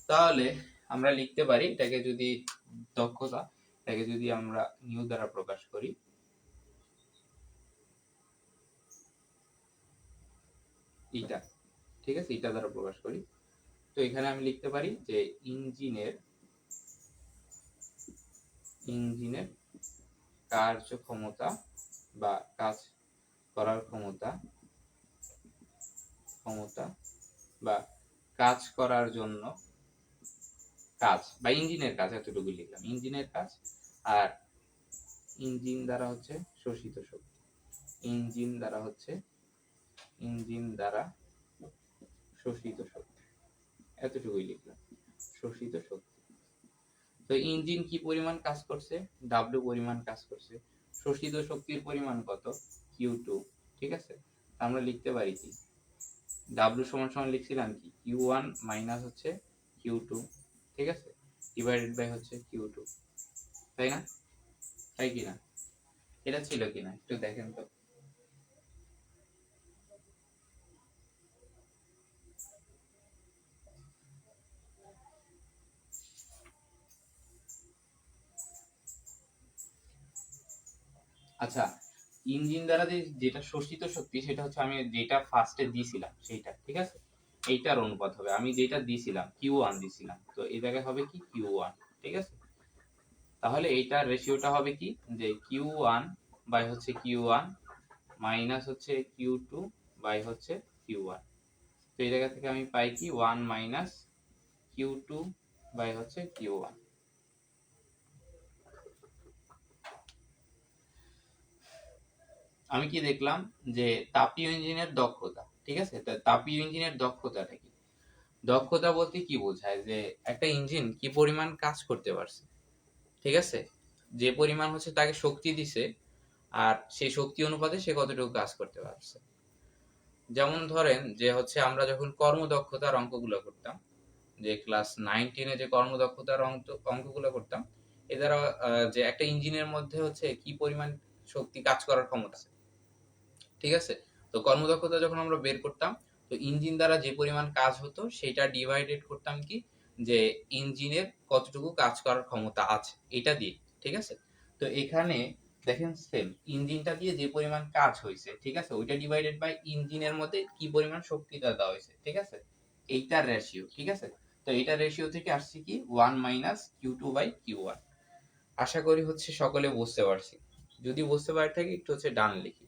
তাহলে আমরা লিখতে পারি এটাকে, যদি দক্ষতা এটাকে যদি আমরা নিউ দ্বারা প্রকাশ করি, এটা ঠিক আছে, এটা দ্বারা প্রকাশ করি, তো এখানে আমি লিখতে পারি যে ইঞ্জিনের কার্যক্ষমতা বা কাজ করার ক্ষমতা বা কাজ করার জন্য কাজ বা ইঞ্জিনের কাজ, এতটুকু লিখলাম, ইঞ্জিনের কাজ। আর ইঞ্জিন দ্বারা হচ্ছে শোষিত শক্তি, ইঞ্জিন দ্বারা শোষিত শক্তি, এতটুকুই লিখলাম, শোষিত শক্তি। তো ইঞ্জিন কি পরিমাণ কাজ করছে? ডাব্লিউ পরিমাণ কাজ করছে। শোষিত শক্তির পরিমাণ কত? Q2। ঠিক আছে, আমরা লিখতে পারি কি ডাব্লিউ সমান সমান লিখছিলাম কি Q1 মাইনাস হচ্ছে Q2, ঠিক আছে, ডিভাইডেড বাই হচ্ছে Q2, তাই না? তাই কিনা? এটা ছিল কিনা একটু দেখেন তো। আচ্ছা, ইঞ্জিন দ্বারা যেটা শোষিত শক্তি সেটা হচ্ছে আমি যেটা ফার্স্টে দিয়েছিলাম সেইটা, ঠিক আছে, এইটার অনুপাত হবে। আমি যেটা দিয়েছিলাম Q1 দিয়েছিলাম, তো এই জায়গায় হবে কি Q1, ঠিক আছে। তাহলে এইটার রেশিওটা হবে কি যে Q1 বাই হচ্ছে Q1 মাইনাস হচ্ছে Q2 বাই হচ্ছে Q1। তো এই জায়গা থেকে আমি পাই কি 1 মাইনাস Q2 বাই হচ্ছে Q1। আমি কি দেখলাম যে তাপীয় ইঞ্জিনের দক্ষতা, ঠিক আছে, তাপীয় ইঞ্জিনের দক্ষতাটা কি? দক্ষতা বলতে কি বোঝায় যে একটা ইঞ্জিন কি পরিমাণ কাজ করতে পারছে, ঠিক আছে, যে পরিমাণ হচ্ছে তাকে শক্তি দিছে আর সেই শক্তি অনুপাতে সে কতটুকু কাজ করতে পারছে। যেমন ধরেন যে হচ্ছে আমরা যখন কর্মদক্ষতার অঙ্কগুলো করতাম, যে ক্লাস 9-10 যে কর্মদক্ষতার অঙ্কগুলো করতাম, এ দ্বারা যে একটা ইঞ্জিনের মধ্যে হচ্ছে কি পরিমাণ শক্তি কাজ করার ক্ষমতা আছে, ঠিক আছে। তো কর্মদক্ষতা যখন আমরা বের করতাম, তো ইঞ্জিন দ্বারা যে পরিমাণ কাজ হতো সেটা ডিভাইডেড করতাম কি যে ইঞ্জিনের কতটুকু কাজ করার ক্ষমতা আছে এটা দিয়ে, ঠিক আছে। তো এখানে দেখেন সেম ইঞ্জিনটা দিয়ে যে পরিমাণ কাজ হয়েছে, ঠিক আছে, ওইটা ডিভাইডেড বাই ইঞ্জিনের মধ্যে কি পরিমাণ শক্তিটা দেওয়া হয়েছে, ঠিক আছে, এইটার রেশিও, ঠিক আছে। তো এইটার রেশিও থেকে আসছে কি 1 মাইনাস Q2 বাই Q1। আশা করি হচ্ছে সকলে বুঝতে পারছি। যদি বুঝতে পারে থাকে একটু হচ্ছে ডান লিখি।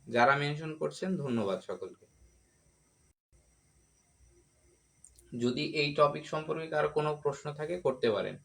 যারা মেনশন করছেন ধন্যবাদ সকলকে। যদি এই টপিক সম্পর্কে কারো কোনো প্রশ্ন থাকে করতে পারেন।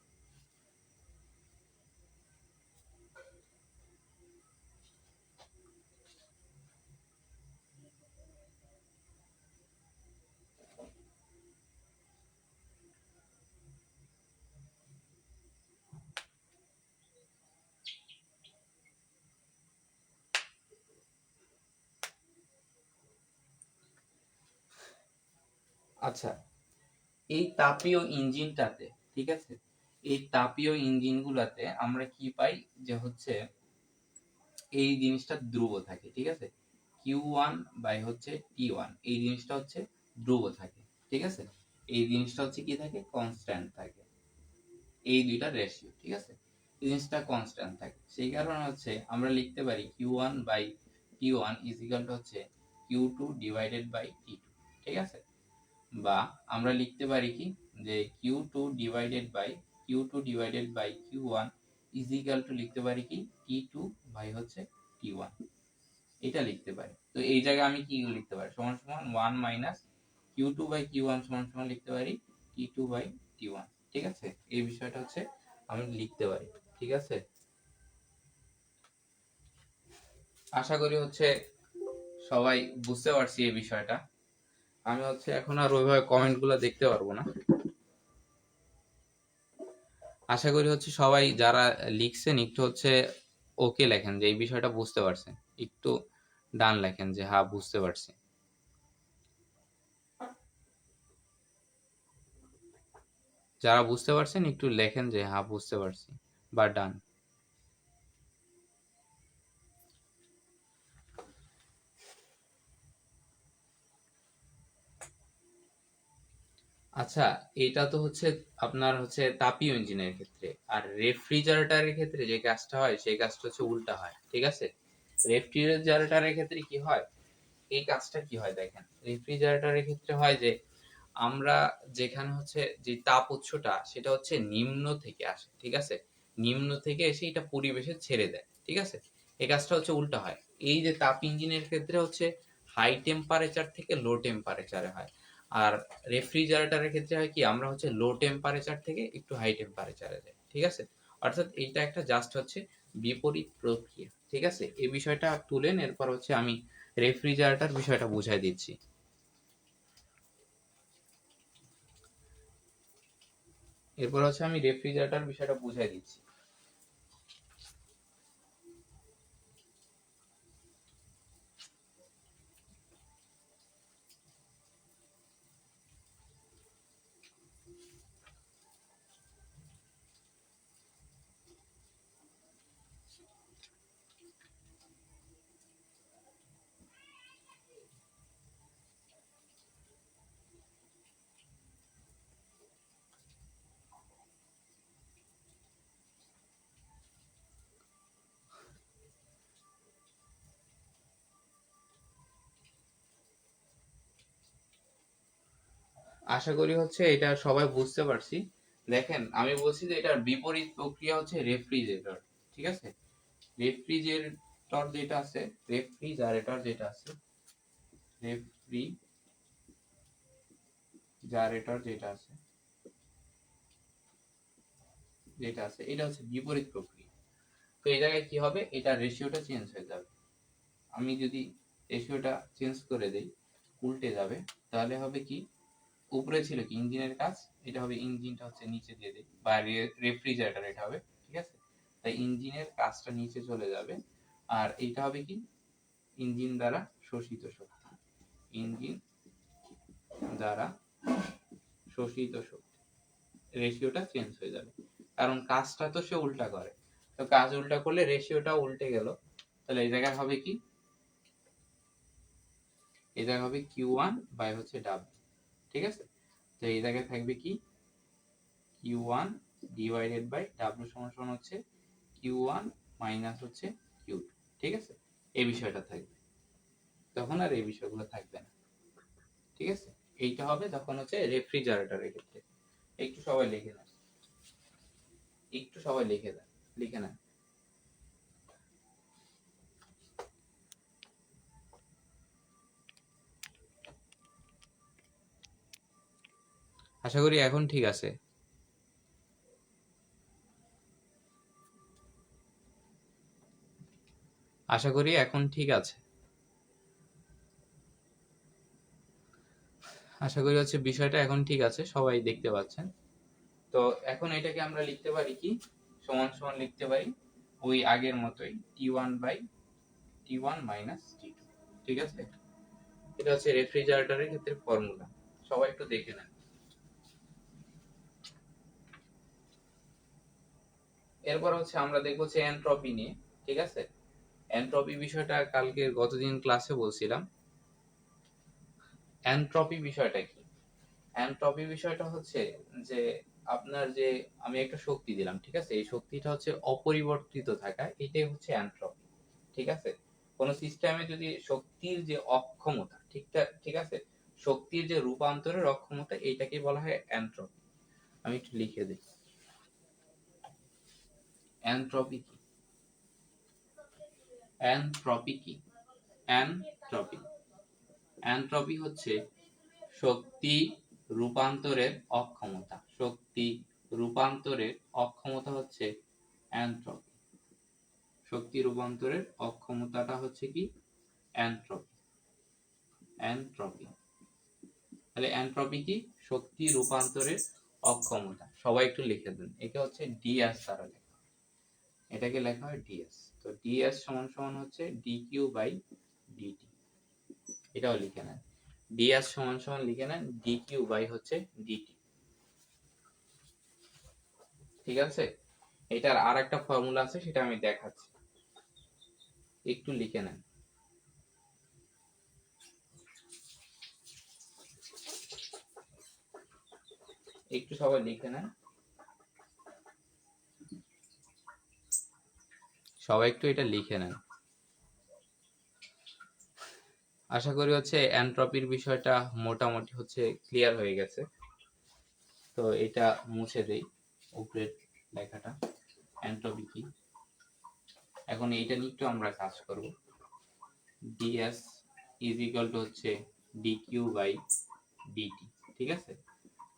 আচ্ছা, এই তাপীয় ইঞ্জিনটাতে, ঠিক আছে, এই তাপীয় ইঞ্জিনগুলোতে আমরা কি পাই যে হচ্ছে এই জিনিসটা ধ্রুব থাকে, ঠিক আছে, Q1 বাই হচ্ছে T1, এই জিনিসটা হচ্ছে ধ্রুব থাকে, ঠিক আছে, এই জিনিসটা হচ্ছে কি থাকে, কনস্ট্যান্ট থাকে, এই দুইটা রেশিও, ঠিক আছে, এই জিনিসটা কনস্ট্যান্ট থাকে। সেই কারণে হচ্ছে আমরা লিখতে পারি Q1 by T1 is equal two হচ্ছে Q2 ডিভাইডেড বাই T2, ঠিক আছে। বা আমরা লিখতে পারি কি যে Q2 divided by Q1 is equal to লিখতে পারি কি T2 বাই হচ্ছে T1, এটা লিখতে পারি। তো এই জায়গায় আমি কি লিখতে পারি, সমান সমান 1 মাইনাস Q2 বাই Q1 সমান সমান লিখতে পারি T2 বাই T1, ঠিক আছে। এই বিষয়টা হচ্ছে আমি লিখতে পারি, ঠিক আছে। আশা করি হচ্ছে সবাই বুঝতে পারছি এই বিষয়টা। আমি হচ্ছে এখন আর ওইভাবে কমেন্ট গুলো দেখতে পারবো না। আশা করি হচ্ছে সবাই যারা লিখছেন একটু হচ্ছে ওকে লেখেন যে এই বিষয়টা বুঝতে পারছেন, একটু ডান লেখেন যে হ্যাঁ বুঝতে পারছি। যারা বুঝতে পারছেন একটু লেখেন যে হ্যাঁ বুঝতে পারছি বা ডান। আচ্ছা, এটা তো হচ্ছে আপনার হচ্ছে তাপীয় ইঞ্জিনের ক্ষেত্রে। আর রেফ্রিজারেটরের ক্ষেত্রে যে কাজটা হয় সেই কাজটা হচ্ছে উল্টা হয়, ঠিক আছে। রেফ্রিজারেটরের ক্ষেত্রে কি হয়, এই কাজটা কি হয় দেখেন, রেফ্রিজারেটরের ক্ষেত্রে হয় যে আমরা যেখানে হচ্ছে যে তাপ উৎসটা সেটা হচ্ছে নিম্ন থেকে আসে, ঠিক আছে, নিম্ন থেকে এসে এটা পরিবেশে ছেড়ে দেয়, ঠিক আছে। এই কাজটা হচ্ছে উল্টা হয়। এই যে তাপ ইঞ্জিনের ক্ষেত্রে হচ্ছে হাই টেম্পারেচার থেকে লো টেম্পারেচারে হয়, আর রেফ্রিজারেটরের ক্ষেত্রে হয় কি আমরা হচ্ছে লো টেম্পারেচার থেকে একটু হাই টেম্পারেচারে যাই, ঠিক আছে। অর্থাৎ এইটা একটা জাস্ট হচ্ছে বিপরীত প্রক্রিয়া, ঠিক আছে। এই বিষয়টা তুলেন, এরপর হচ্ছে আমি রেফ্রিজারেটর বিষয়টা বুঝাই দিচ্ছি। এরপর হচ্ছে আমি রেফ্রিজারেটর বিষয়টা বুঝাই দিচ্ছি। আশা করি হচ্ছে এটা সবাই বুঝতে পারছি। দেখেন আমি বলছি যে এটার বিপরীত প্রক্রিয়া হচ্ছে রেফ্রিজারেটর, ঠিক আছে। রেফ্রিজারেটর যেটা আছে, রেফ্রিজারেটর যেটা আছে, রেফ্রিজারেটর যেটা আছে, যেটা আছে এটা হচ্ছে বিপরীত প্রক্রিয়া। তো এই জায়গায় কি হবে, এটা রেশিওটা চেঞ্জ হয়ে যাবে। আমি যদি রেশিওটা চেঞ্জ করে দেই, উল্টে যাবে, তাহলে হবে কি, উপরে ছিল কি ইঞ্জিনের কাজ, এটা হবে ইঞ্জিনটা হচ্ছে নিচে দিয়ে দেই, বা রেফ্রিজারেটর এটা হবে, ঠিক আছে। তাই ইঞ্জিনের কাজটা নিচে চলে যাবে, আর এইটা হবে কি ইঞ্জিন দ্বারা শোষিত শক্তি, ইঞ্জিন দ্বারা শোষিত শক্তি, রেশিওটা চেঞ্জ হয়ে যাবে, কারণ কাজটা তো সে উল্টা করে। তো কাজ উল্টা করলে রেশিওটা উল্টে গেল, তাহলে এই জায়গায় হবে কি, এই জায়গায় হবে Q1 বাই হচ্ছে W, ঠিক আছে। তো এই জায়গায় থাকবে কি Q1 ডিভাইডেড বাই W সমান সমান হচ্ছে Q1 মাইনাস হচ্ছে Q2, ঠিক আছে। এই বিষয়টা থাকবে, তখন আর এই বিষয়গুলো থাকবে না, ঠিক আছে। এইটা হবে তখন হচ্ছে রেফ্রিজারেটরের ক্ষেত্রে। একটু সবাই লিখে নেন, একটু সবাই লিখে দেন, লিখে নেন। আশা করি এখন ঠিক আছে। আশা করি এখন ঠিক আছে। আশা করি হচ্ছে বিষয়টা এখন ঠিক আছে, সবাই দেখতে পাচ্ছেন। তো এখন এটাকে আমরা লিখতে পারি কি, সমান সমান লিখতে পারি ওই আগের মতোই T1 by T1 minus T2, ঠিক আছে। এটা হচ্ছে রেফ্রিজারেটরের ক্ষেত্রে ফর্মুলা, সবাই একটু দেখে নেন। এরপর হচ্ছে আমরা দেখবো হচ্ছে এনট্রপি নিয়ে, ঠিক আছে। এনট্রপি বিষয়টা কালকে গতদিন ক্লাসে বলছিলাম। এনট্রপি বিষয়টা কি, এনট্রপি বিষয়টা হচ্ছে যে আপনার যে আমি একটা শক্তি দিলাম, ঠিক আছে, এই শক্তিটা হচ্ছে অপরিবর্তিত থাকা, এটাই হচ্ছে এনট্রপি, ঠিক আছে। কোন সিস্টেমে যদি শক্তির যে অক্ষমতা, ঠিক আছে, শক্তির যে রূপান্তরের অক্ষমতা, এইটাকে বলা হয় এনট্রপি। আমি একটু লিখে দিই, এনট্রপি কি, এনট্রপি কি, এনট্রপি, এনট্রপি হচ্ছে শক্তি রূপান্তরের অক্ষমতা, শক্তি রূপান্তরের অক্ষমতা হচ্ছে এনট্রপি, শক্তি রূপান্তরের অক্ষমতাটা হচ্ছে কি এনট্রপি, এনট্রপি। তাহলে এনট্রপি কি, শক্তি রূপান্তরের অক্ষমতা, সবাই একটু লিখে দেন। এটা হচ্ছে ডিএস দ্বারা লেখা, এটাকে লেখা হয় ডিএস। তো ডিএস সমান সমান হচ্ছে ডিকিউ বাই ডিটি, এটাও লিখে নেন। ডিএস সমান সমান লিখে নেন ডিকিউ বাই হচ্ছে ডিটি, ঠিক আছে। এটার আর একটা ফর্মুলা আছে, সেটা আমি দেখাচ্ছি, একটু লিখে নেন। একটু সবাই লিখে নেন, সবাই একটু এটা লিখে নেন। আশা করি হচ্ছে এনট্রপির বিষয়টা মোটামুটি হচ্ছে ক্লিয়ার হয়ে গেছে। তো এটা মুছে দেই উপরের লেখাটা, এনট্রপি কি। এখন এইটা নিয়ে একটু আমরা কাজ করব। ds ইজ ইকুয়াল টু হচ্ছে dq বাই dt, ঠিক আছে।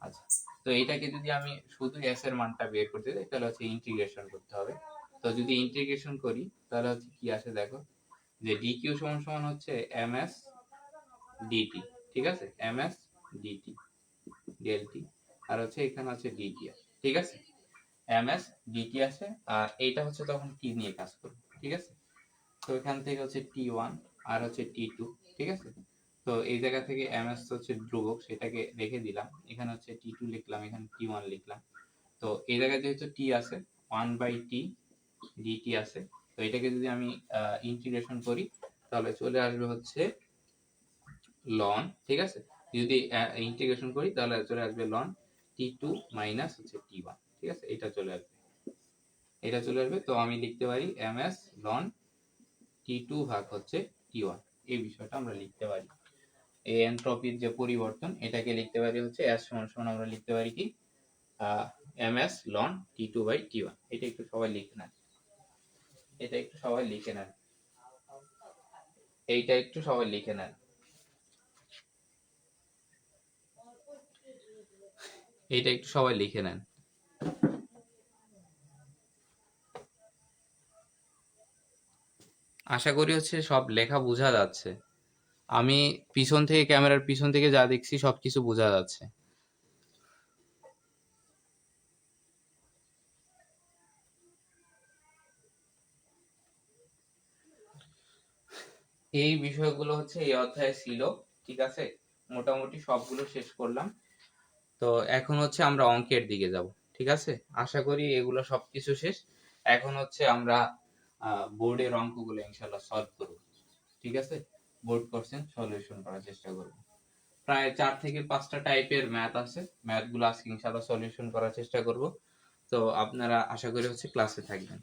আচ্ছা, তো এটাকে যদি আমি শুধু s এর মানটা বের করতে চাই তাহলে হচ্ছে ইন্টিগ্রেশন করতে হবে। তো যদি ইন্টিগ্রেশন করি তাহলে হচ্ছে কি আসে দেখো, যে dq সমান সমান হচ্ছে ms dt, ঠিক আছে, ms dt del t, আর হচ্ছে এখানে আছে dt, ঠিক আছে, ms dt আছে, আর এইটা হচ্ছে তখন t নিয়ে কাজ করবে, ঠিক আছে। তো এখান থেকে হচ্ছে t1 আর হচ্ছে t2, ঠিক আছে। তো এই জায়গা থেকে ms হচ্ছে ধ্রুবক, সেটাকে রেখে দিলাম, এখানে হচ্ছে t2 লিখলাম, এখানে t1 লিখলাম। তো এই জায়গায় যেহেতু t আছে 1/t dt আছে, তো এটাকে যদি আমি ইন্টিগ্রেশন করি তাহলে চলে আসবে হচ্ছে লন, ঠিক আছে। যদি ইন্টিগ্রেশন করি তাহলে চলে আসবে লন t2 মাইনাস হচ্ছে t1, ঠিক আছে, এটা চলে আসবে, এটা চলে আসবে। তো আমি লিখতে পারি ms লন t2 ভাগ হচ্ছে t1, এই বিষয়টা আমরা লিখতে পারি। এই এনট্রপির যে পরিবর্তন এটাকে লিখতে পারি হচ্ছে s সমান সমান আমরা লিখতে পারি কি ms loan t2 by t1। এটা একটু সবাই লিখে নেন, এটা একটু সবাই লিখে নেন, এইটা একটু সবাই লিখে নেন, এইটা একটু সবাই লিখে নেন। আশা করি হচ্ছে সব লেখা বোঝা যাচ্ছে। আমি পিছন থেকে, ক্যামেরার পিছন থেকে যা দেখছি সবকিছু বোঝা যাচ্ছে। এই বিষয়গুলো হচ্ছে এই অধ্যায়ে ছিল, ঠিক আছে, মোটামুটি সবগুলো শেষ করলাম। তো এখন হচ্ছে আমরা অঙ্কের দিকে যাব, ঠিক আছে। আশা করি এগুলো সবকিছু শেষ। এখন হচ্ছে আমরা বোর্ডের অঙ্কগুলো ইনশাআল্লাহ সলভ করব, ঠিক আছে। বোর্ড কোশ্চেন সলিউশন করার চেষ্টা করব। প্রায় 4 থেকে 5টা টাইপের ম্যাথ আছে, ম্যাথগুলো আজকে ইনশাআল্লাহ সলিউশন করার চেষ্টা করব। তো আপনারা আশা করি হচ্ছে ক্লাসে থাকবেন।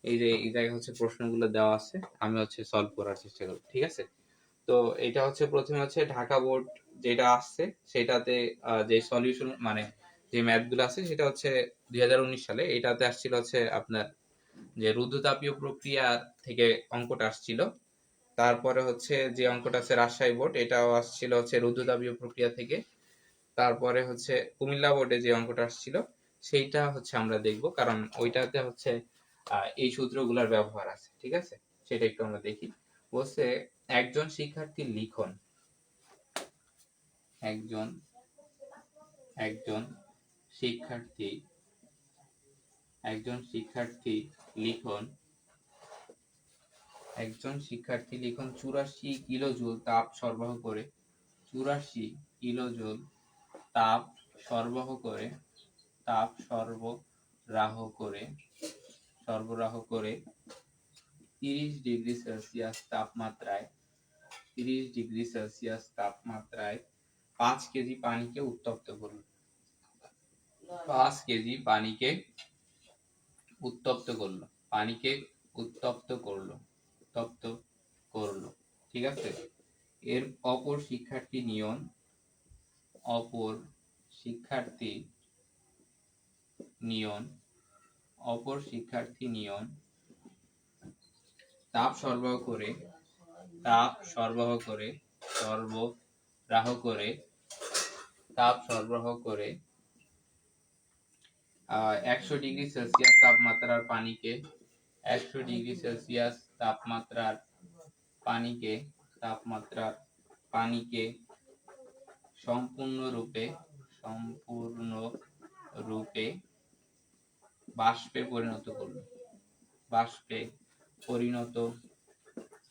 এই যে এই জায়গায় হচ্ছে প্রশ্নগুলো দেওয়া আছে, আমি হচ্ছে সলভ করার চেষ্টা করব, ঠিক আছে। তো এটা হচ্ছে প্রথমে হচ্ছে ঢাকা বোর্ড যেটা আসছে সেটাতে যে সলিউশন মানে যে ম্যাথগুলো আছে সেটা হচ্ছে 2019 সালে এটাতে আসছিল হচ্ছে আপনার যে রুদ্রতাপীয় প্রক্রিয়া থেকে অঙ্কটা আসছিল। তারপরে হচ্ছে যে অঙ্কটা আছে রাজশাহী বোর্ড, এটাও আসছিল হচ্ছে রুদ্রতাপীয় প্রক্রিয়া থেকে। তারপরে হচ্ছে কুমিল্লা বোর্ডে যে অঙ্কটা আসছিল সেইটা হচ্ছে আমরা দেখব, কারণ ওইটাতে হচ্ছে এই সূত্রগুলোর ব্যবহার আছে, ঠিক আছে। সেটা একটু আমরা দেখি। বলছে একজন শিক্ষার্থীর লিখন, একজন একজন শিক্ষার্থী একজন শিক্ষার্থী লিখন একজন শিক্ষার্থী লিখন 84 কিলোজুল তাপ সরবরাহ করে 84 কিলোজুল তাপ সরবরাহ করে তাপ সরবরাহ করে 30 ডিগ্রি সেলসিয়াস তাপমাত্রায় 30 ডিগ্রি সেলসিয়াস তাপমাত্রায় 5 কেজি পানিকে উত্তপ্ত করল। 5 কেজি পানিকে উত্তপ্ত করলো, পানিকে উত্তপ্ত করলো, উত্তপ্ত করলো, ঠিক আছে। এর অপর শিক্ষার্থী নিয়ন তাপ সরবরাহ করে তাপ সরবরাহ করে সরবরাহ করে তাপ সরবরাহ করে 100 ডিগ্রি সেলসিয়াস তাপমাত্রার পানিকে 100 ডিগ্রি সেলসিয়াস তাপমাত্রার পানিকে সম্পূর্ণরূপে বাষ্পে পরিণত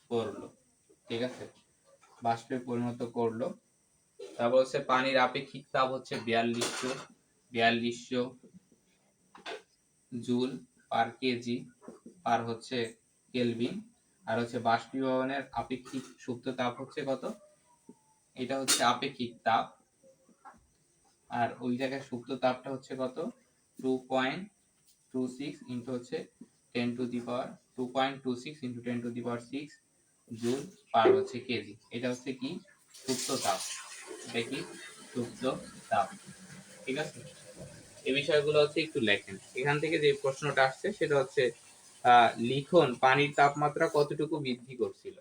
করলো, ঠিক আছে, বাষ্পে পরিণত করলো। তারপর হচ্ছে পানির আপেক্ষিক তাপ হচ্ছে 4200 জুল পার কেজি পার হচ্ছে কেলভিন। আর হচ্ছে বাষ্পীভবনের আপেক্ষিক সুপ্ত তাপ হচ্ছে কত, এটা হচ্ছে আপেক্ষিক তাপ, আর ওই জায়গায় সুপ্ত তাপটা হচ্ছে কত 2.26 ইন্টু হচ্ছে 10 to the power 2.26 into 10 to the power 6 joule per হচ্ছে কেজি। এটা হচ্ছে কি সুপ্ত তাপ, এটা কি সুপ্ত তাপ, ঠিক আছে। এই বিষয়গুলো হচ্ছে একটু লেখেন। এখান থেকে যে প্রশ্নটা আসছে সেটা হচ্ছে লিখন পানির তাপমাত্রা কতটুকু বৃদ্ধি করছিল।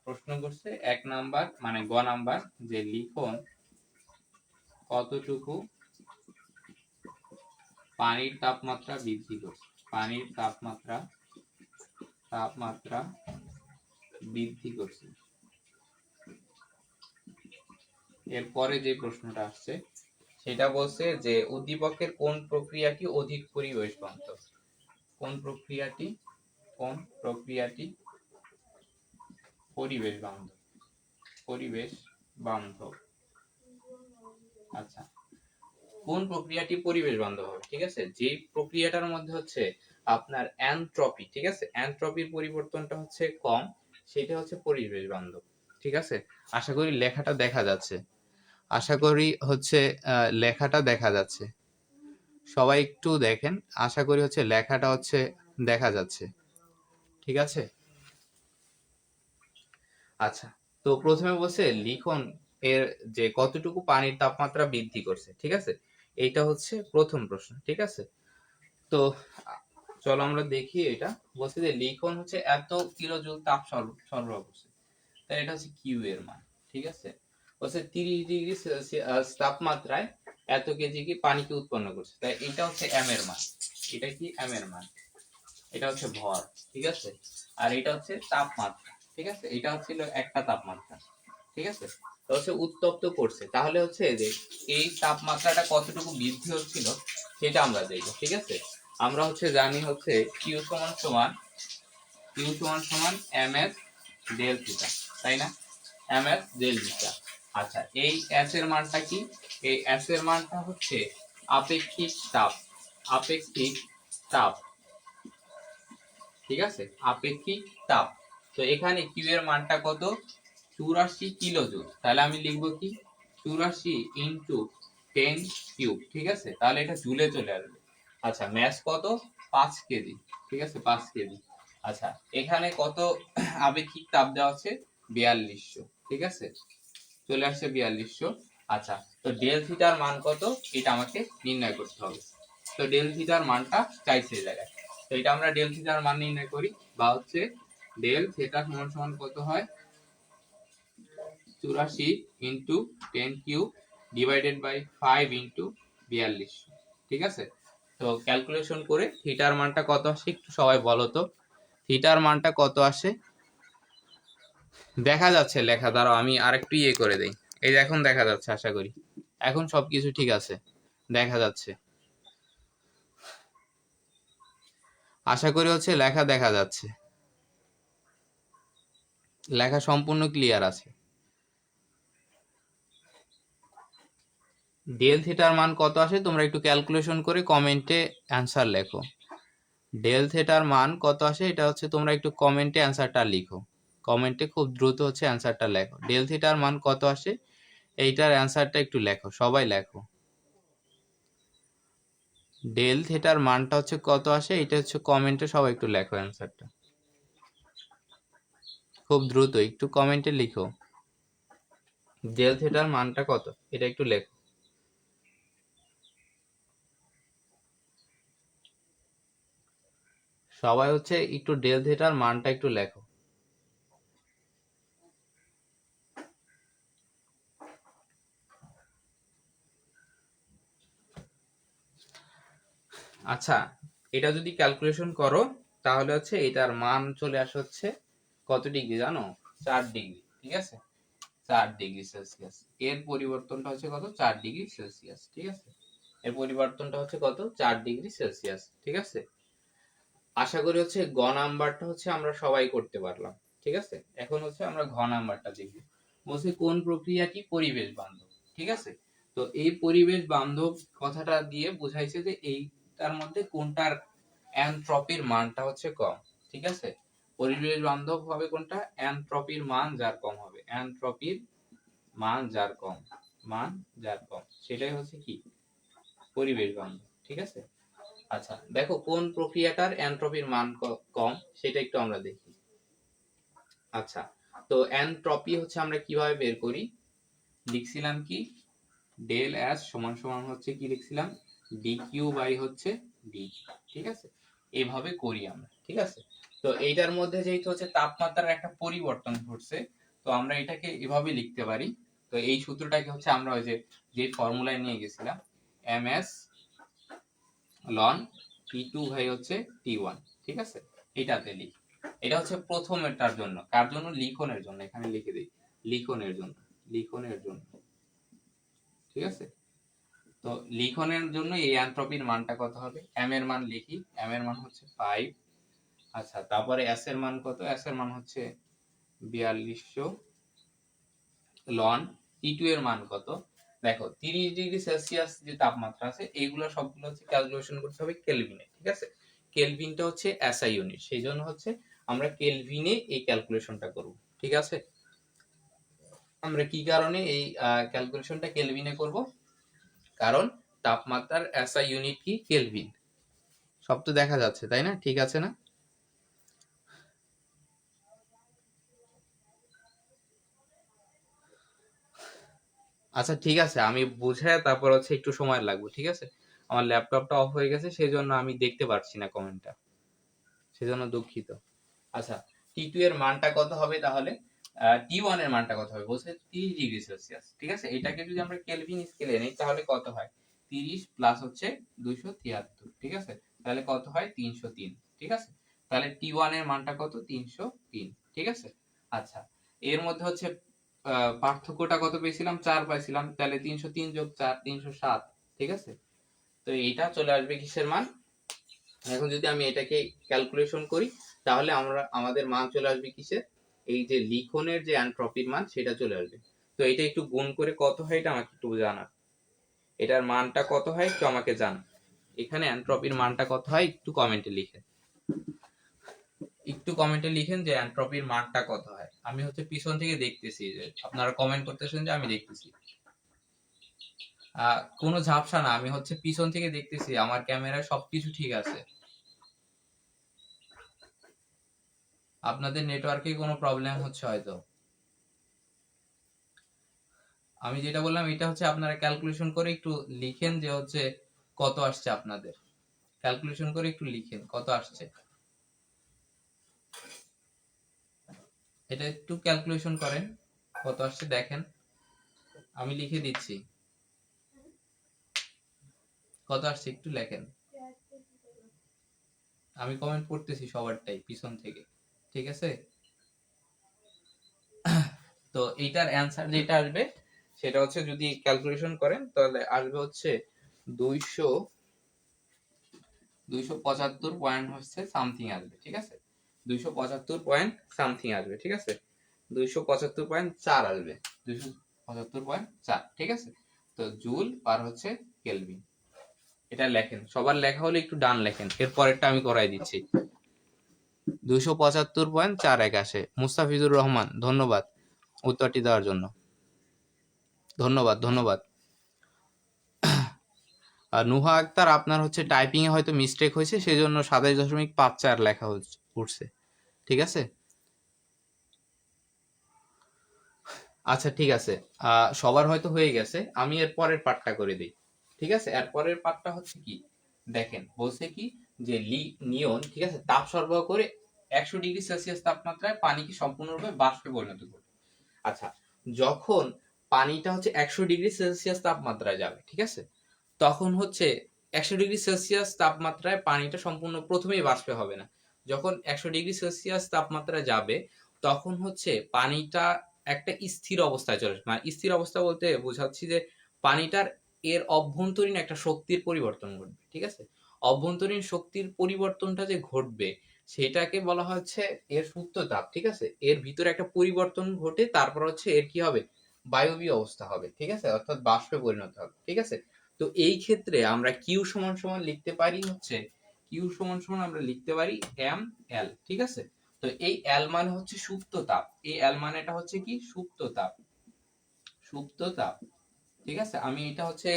প্রশ্ন করছে 1 নাম্বার মানে গ নাম্বার যে লিখন কতটুকু পানির তাপমাত্রা বৃদ্ধি করছে, পানির তাপমাত্রা বৃদ্ধি করছে। এরপরে যে প্রশ্নটা আসছে সেটা বলছে যে উদ্দীপকের কোন প্রক্রিয়াটি অধিক পরিবেশ বান্ধব, কোন প্রক্রিয়াটি পরিবেশ বান্ধব, পরিবেশ বান্ধব। আচ্ছা, কোন প্রক্রিয়াটি পরিবেশ বান্ধব হবে, ঠিক আছে, যে প্রক্রিয়াটার মধ্যে হচ্ছে আপনার এনট্রপি, ঠিক আছে, এনট্রপির পরিবর্তনটা হচ্ছে কম, সেটা হচ্ছে পরিবেশ বান্ধব, ঠিক আছে। আশা করি লেখাটা দেখা যাচ্ছে, আশা করি হচ্ছে লেখাটা দেখা যাচ্ছে, সবাই একটু দেখেন, আশা করি হচ্ছে লেখাটা হচ্ছে দেখা যাচ্ছে, ঠিক আছে। আচ্ছা, তো প্রথমে বলছে লিখন এর যে কতটুকু পানির তাপমাত্রা বৃদ্ধি করছে, ঠিক আছে, এইটা হচ্ছে প্রথম প্রশ্ন, ঠিক আছে। তো চলো আমরা দেখি, এটা বলছে যে লিখন হচ্ছে এত কিলোজুল তাপ সরবরাহ করছে, তাই এটা হচ্ছে কিউ এর মান, ঠিক আছে। বলছে 30 ডিগ্রি সেলসিয়াস তাপমাত্রায় এত কেজি কি পানিকে উৎপন্ন করছে, তাই এটা হচ্ছে এম এর মান, এটা কি এম এর মান, এটা হচ্ছে ভর, ঠিক আছে। আর এটা হচ্ছে তাপমাত্রা, ঠিক আছে, এটা হচ্ছিল একটা তাপমাত্রা, ঠিক আছে। তো হচ্ছে উত্তপ্ত করছে, তাহলে হচ্ছে যে এই তাপমাত্রাটা কতটুকু বৃদ্ধি হচ্ছিল সেটা আমরা দেখবো, ঠিক আছে। আমরা হচ্ছে জানি হচ্ছে কিউ সমান এম এস ডেল থিটা, তাই না, এম এস ডেল থিটা। আচ্ছা, এই এস এর মানটা কি, এই এস এর মানটা হচ্ছে আপেক্ষিক তাপ, আপেক্ষিক তাপ, ঠিক আছে, আপেক্ষিক তাপ। তো এখানে কিউ এর মানটা কত, 84 কিলোজুল, তাহলে আমি লিখবো কি 84 ইন্টু 10 কিউব, ঠিক আছে, তাহলে এটা জুলে চলে আসবে। আচ্ছা, ম্যাস কত, 5 কেজি, ঠিক আছে, 5 কেজি। আচ্ছা, এখানে কত আপেক্ষিক তাপ দেওয়া আছে, 4200, ঠিক আছে, চলে আসছে 4200। আচ্ছা, তো ডেল থিটার মান কত এটা আমাকে নির্ণয় করতে হবে। তো ডেল থিটার মানটা চাইছে এই জায়গায়, তো এটা আমরা ডেল থিটার মান নির্ণয় করি, বা হচ্ছে ডেল থিটা সমান সমান কত হয়, 84 into 10 cube divided by 5 into 4200, ঠিক আছে। তো ক্যালকুলেশন করে থিটার মানটা কত আসে একটু সবাই বলো তো, থিটার মানটা কত আসে, দেখা যাচ্ছে লেখা, দাঁড়াও আমি আরেকটু ইয়ে করে দেই, এই যে এখন দেখা যাচ্ছে, আশা করি এখন সবকিছু ঠিক আছে, দেখা যাচ্ছে, আশা করি হচ্ছে লেখা দেখা যাচ্ছে, লেখা সম্পূর্ণ ক্লিয়ার আছে। ডেল থিটার মান কত আসে তোমরা একটু ক্যালকুলেশন করে কমেন্টে অ্যান্সার লেখো, ডেল থিটার মান কত আসে এটা হচ্ছে তোমরা একটু কমেন্টে অ্যান্সারটা লিখো, কমেন্টে খুব দ্রুত হচ্ছে অ্যান্সারটা লেখো, ডেল থিটার মান কত আসে এইটার অ্যান্সারটা একটু লেখো, সবাই লেখো, ডেল থিটার মানটা হচ্ছে কত আসে এটা হচ্ছে কমেন্টে সবাই একটু লেখো অ্যান্সারটা, খুব দ্রুত একটু কমেন্টে লিখো, ডেল থিটার মানটা কত এটা একটু লেখো। সবাই হচ্ছে একটু ডেল থিটার মানটা একটু লেখো। আচ্ছা, এটা যদি ক্যালকুলেশন করো তাহলে হচ্ছে এটার মান চলে আসে হচ্ছে কত ডিগ্রি জানো, 4 ডিগ্রি, ঠিক আছে, 4 ডিগ্রি সেলসিয়াস। এর পরিবর্তনটা হচ্ছে কত, 4 ডিগ্রি সেলসিয়াস, ঠিক আছে, এর পরিবর্তনটা হচ্ছে কত, 4 ডিগ্রি সেলসিয়াস, ঠিক আছে। আশা করি হচ্ছে গ নাম্বারটা হচ্ছে আমরা সবাই করতে পারলাম, ঠিক আছে। এখন হচ্ছে আমরা ঘ নাম্বারটা দেখব, বলছে কোন প্রক্রিয়াটি পরিবেশ বান্ধব, ঠিক আছে। তো এই পরিবেশ বান্ধব কথাটা দিয়ে বোঝাইছে যে এইটার মধ্যে কোনটার এনট্রপির মানটা হচ্ছে কম, ঠিক আছে। পরিবেশ বান্ধব হবে কোনটা, এনট্রপির মান যার কম হবে, এনট্রপির মান যার কম, মান যার কম, সেটাই হচ্ছে কি পরিবেশ বান্ধব, ঠিক আছে। আচ্ছা, দেখো কোন প্রক্রিয়াটার এনট্রপির মান কম সেটা একটু আমরা দেখি। আচ্ছা, তো এনট্রপি হচ্ছে আমরা কিভাবে বের করি, লিখছিলাম কি ডেল এস সমান সমান হচ্ছে কি লিখছিলাম ডি কিউ বাই হচ্ছে ডি, ঠিক আছে, এইভাবে করি আমরা, ঠিক আছে। তো এইটার মধ্যে যেহেতু হচ্ছে তাপমাত্রার একটা পরিবর্তন ঘটছে, তো আমরা এটাকে এভাবে লিখতে পারি। তো এই সূত্রটাকে হচ্ছে আমরা ওই যে ফর্মুলায় নিয়ে গেছিলাম এম এস লন টি টু ভাই হচ্ছে টি ওয়ান, ঠিক আছে, এটাতে লিখি। এটা হচ্ছে প্রথমেরটার জন্য, কার জন্য, লিখনের জন্য, এখানে লিখে দিই লিখনের জন্য, লিখনের জন্য, ঠিক আছে। তো লিখনের জন্য এই এনট্রপির মানটা কত হবে, এম এর মান লিখি, এম এর মান হচ্ছে 5। আচ্ছা, তারপরে এস এর মান কত, এস এর মান হচ্ছে 4200 লন টি টু এর মান কত, দেখো 30 ডিগ্রি সেলসিয়াস যে তাপমাত্রা আছে এইগুলো সবগুলো হচ্ছে ক্যালকুলেশন করতে হবে কেলভিনে, ঠিক আছে। কেলভিনটা হচ্ছে এসআই ইউনিট, সেই জন্য হচ্ছে আমরা কেলভিনে এই ক্যালকুলেশনটা করব, ঠিক আছে। আমরা কি কারণে এই ক্যালকুলেশনটা কেলভিনে করব, কারণ তাপমাত্রার এসআই ইউনিট কি কেলভিন, সব তো দেখা যাচ্ছে তাই না, ঠিক আছে না। আচ্ছা ঠিক আছে, আমি বুঝে তারপর হচ্ছে একটু সময় লাগবে, ঠিক আছে। আমার ল্যাপটপটা অফ হয়ে গেছে, সেই জন্য আমি দেখতে পারছি না কমেন্টটা, সেজন্য দুঃখিত। আচ্ছা, টি টু এর মানটা কত হবে তাহলে, টি ওয়ান এর মানটা কত হবে, বলছে 30 ডিগ্রি সেলসিয়াস, ঠিক আছে। এটাকে যদি আমরা কেলভিন স্কেলে নেই তাহলে কত হয়, 30 প্লাস হচ্ছে 273, ঠিক আছে, তাহলে কত হয় 303, ঠিক আছে। তাহলে টি ওয়ান এর মানটা কত, 303, ঠিক আছে। আচ্ছা, এর মধ্যে হচ্ছে পার্থক্যটা কত পেয়েছিলাম, 4 পাইছিলাম, তাহলে 303 যোগ 4 307, ঠিক আছে। তো এইটা চলে আসবে কিসের মান, এখন যদি আমি এটাকে ক্যালকুলেশন করি তাহলে আমরা আমাদের মান চলে আসবে কিসের, এই যে লিখনের যে এনট্রপির মান সেটা চলে আসবে। তো এটা একটু গুণ করে কত হয় এটা আমাকে একটু জানা, এটার মানটা কত হয় একটু আমাকে জানা, এখানে এনট্রপির মানটা কত হয় একটু কমেন্টে লিখেন, একটু কমেন্টে লিখেন যে এনট্রপির মানটা কত হয়। আমি হচ্ছে পিছন থেকে দেখতেছি যে আপনারা কমেন্ট করতেছেন, যে আমি দেখতেছি কোনো ঝাপসা না, আমি হচ্ছে পিছন থেকে দেখতেছি, আমার ক্যামেরায় সবকিছু ঠিক আছে, আপনাদের নেটওয়ার্কে কোনো প্রবলেম হচ্ছে হয়তো। আমি যেটা বললাম এটা হচ্ছে আপনারা ক্যালকুলেশন করে একটু লিখেন যে হচ্ছে কত আসছে আপনাদের, ক্যালকুলেশন করে একটু লিখেন কত আসছে, এটা একটু ক্যালকুলেশন করেন কত আসছে দেখেন, আমি লিখে দিচ্ছি কত আসছে একটু লেখেন, আমি কমেন্ট করতেছি সবারটাই পিছন থেকে, ঠিক আছে। তো এইটার অ্যান্সার যেটা আসবে সেটা হচ্ছে যদি ক্যালকুলেশন করেন তাহলে আসবে হচ্ছে 275 পয়েন্ট হচ্ছে সামথিং আসবে, ঠিক আছে, 275 পয়েন্ট সামথিং আসবে, ঠিক আছে, 275.4 আসবে, 275.4, ঠিক আছে। তো জুল পার হচ্ছে কেলভিন, এটা লেখেন, সবার লেখা হলে একটু ডান লেখেন, এর পরেরটা আমি করাই দিচ্ছি। 275.41 আসে। মুস্তাফিজুর রহমান, ধন্যবাদ উত্তরটি দেওয়ার জন্য, ধন্যবাদ ধন্যবাদ। আর নুহা আক্তার, আপনার হচ্ছে টাইপিং এ হয়তো মিস্টেক হয়েছে, সেই জন্য 27.54 লেখা উঠছে, ঠিক আছে। আচ্ছা ঠিক আছে, সবার হয়তো হয়ে গেছে, আমি এর পরের পার্টটা করে দিই, ঠিক আছে। এর পরের পার্টটা হচ্ছে কি, দেখেন বলছে কি যে নিয়ন, ঠিক আছে, তাপ সরবরাহ করে 100 ডিগ্রি সেলসিয়াস তাপমাত্রায় পানিকে সম্পূর্ণরূপে বাষ্পে পরিণত করবে। আচ্ছা, যখন পানিটা হচ্ছে 100 ডিগ্রি সেলসিয়াস তাপমাত্রায় যাবে, ঠিক আছে, তখন হচ্ছে 100 ডিগ্রি সেলসিয়াস তাপমাত্রায় পানিটা সম্পূর্ণ প্রথমেই বাষ্পে হবে না, যখন 100 ডিগ্রি সেলসিয়াস তাপমাত্রায় যাবে তখন হচ্ছে পানিটা একটা স্থির অবস্থায় চলে আসবে, মানে স্থির অবস্থা বলতে বোঝাচ্ছি যে পানিটার এর অভ্যন্তরীণ একটা শক্তির পরিবর্তন ঘটবে, ঠিক আছে। অভ্যন্তরীণ শক্তির পরিবর্তনটা যে ঘটবে সেটাকে বলা হচ্ছে এর সুপ্ত তাপ, ঠিক আছে, এর ভিতরে একটা পরিবর্তন ঘটে তারপর হচ্ছে এর কি হবে, বায়বীয় অবস্থা হবে, ঠিক আছে, অর্থাৎ বাষ্পে পরিণত হবে, ঠিক আছে। তো এই ক্ষেত্রে আমরা কিউ সমান সমান লিখতে পারি হচ্ছে, কিউ সমান সমান আমরা লিখতে পারি এম এল, ঠিক আছে। তো এই এল মানে হচ্ছে সুপ্ত তাপ, এই এল মানেটা হচ্ছে কি সুপ্ত তাপ, সুপ্ত তাপ, ঠিক আছে। আমি এটা হচ্ছে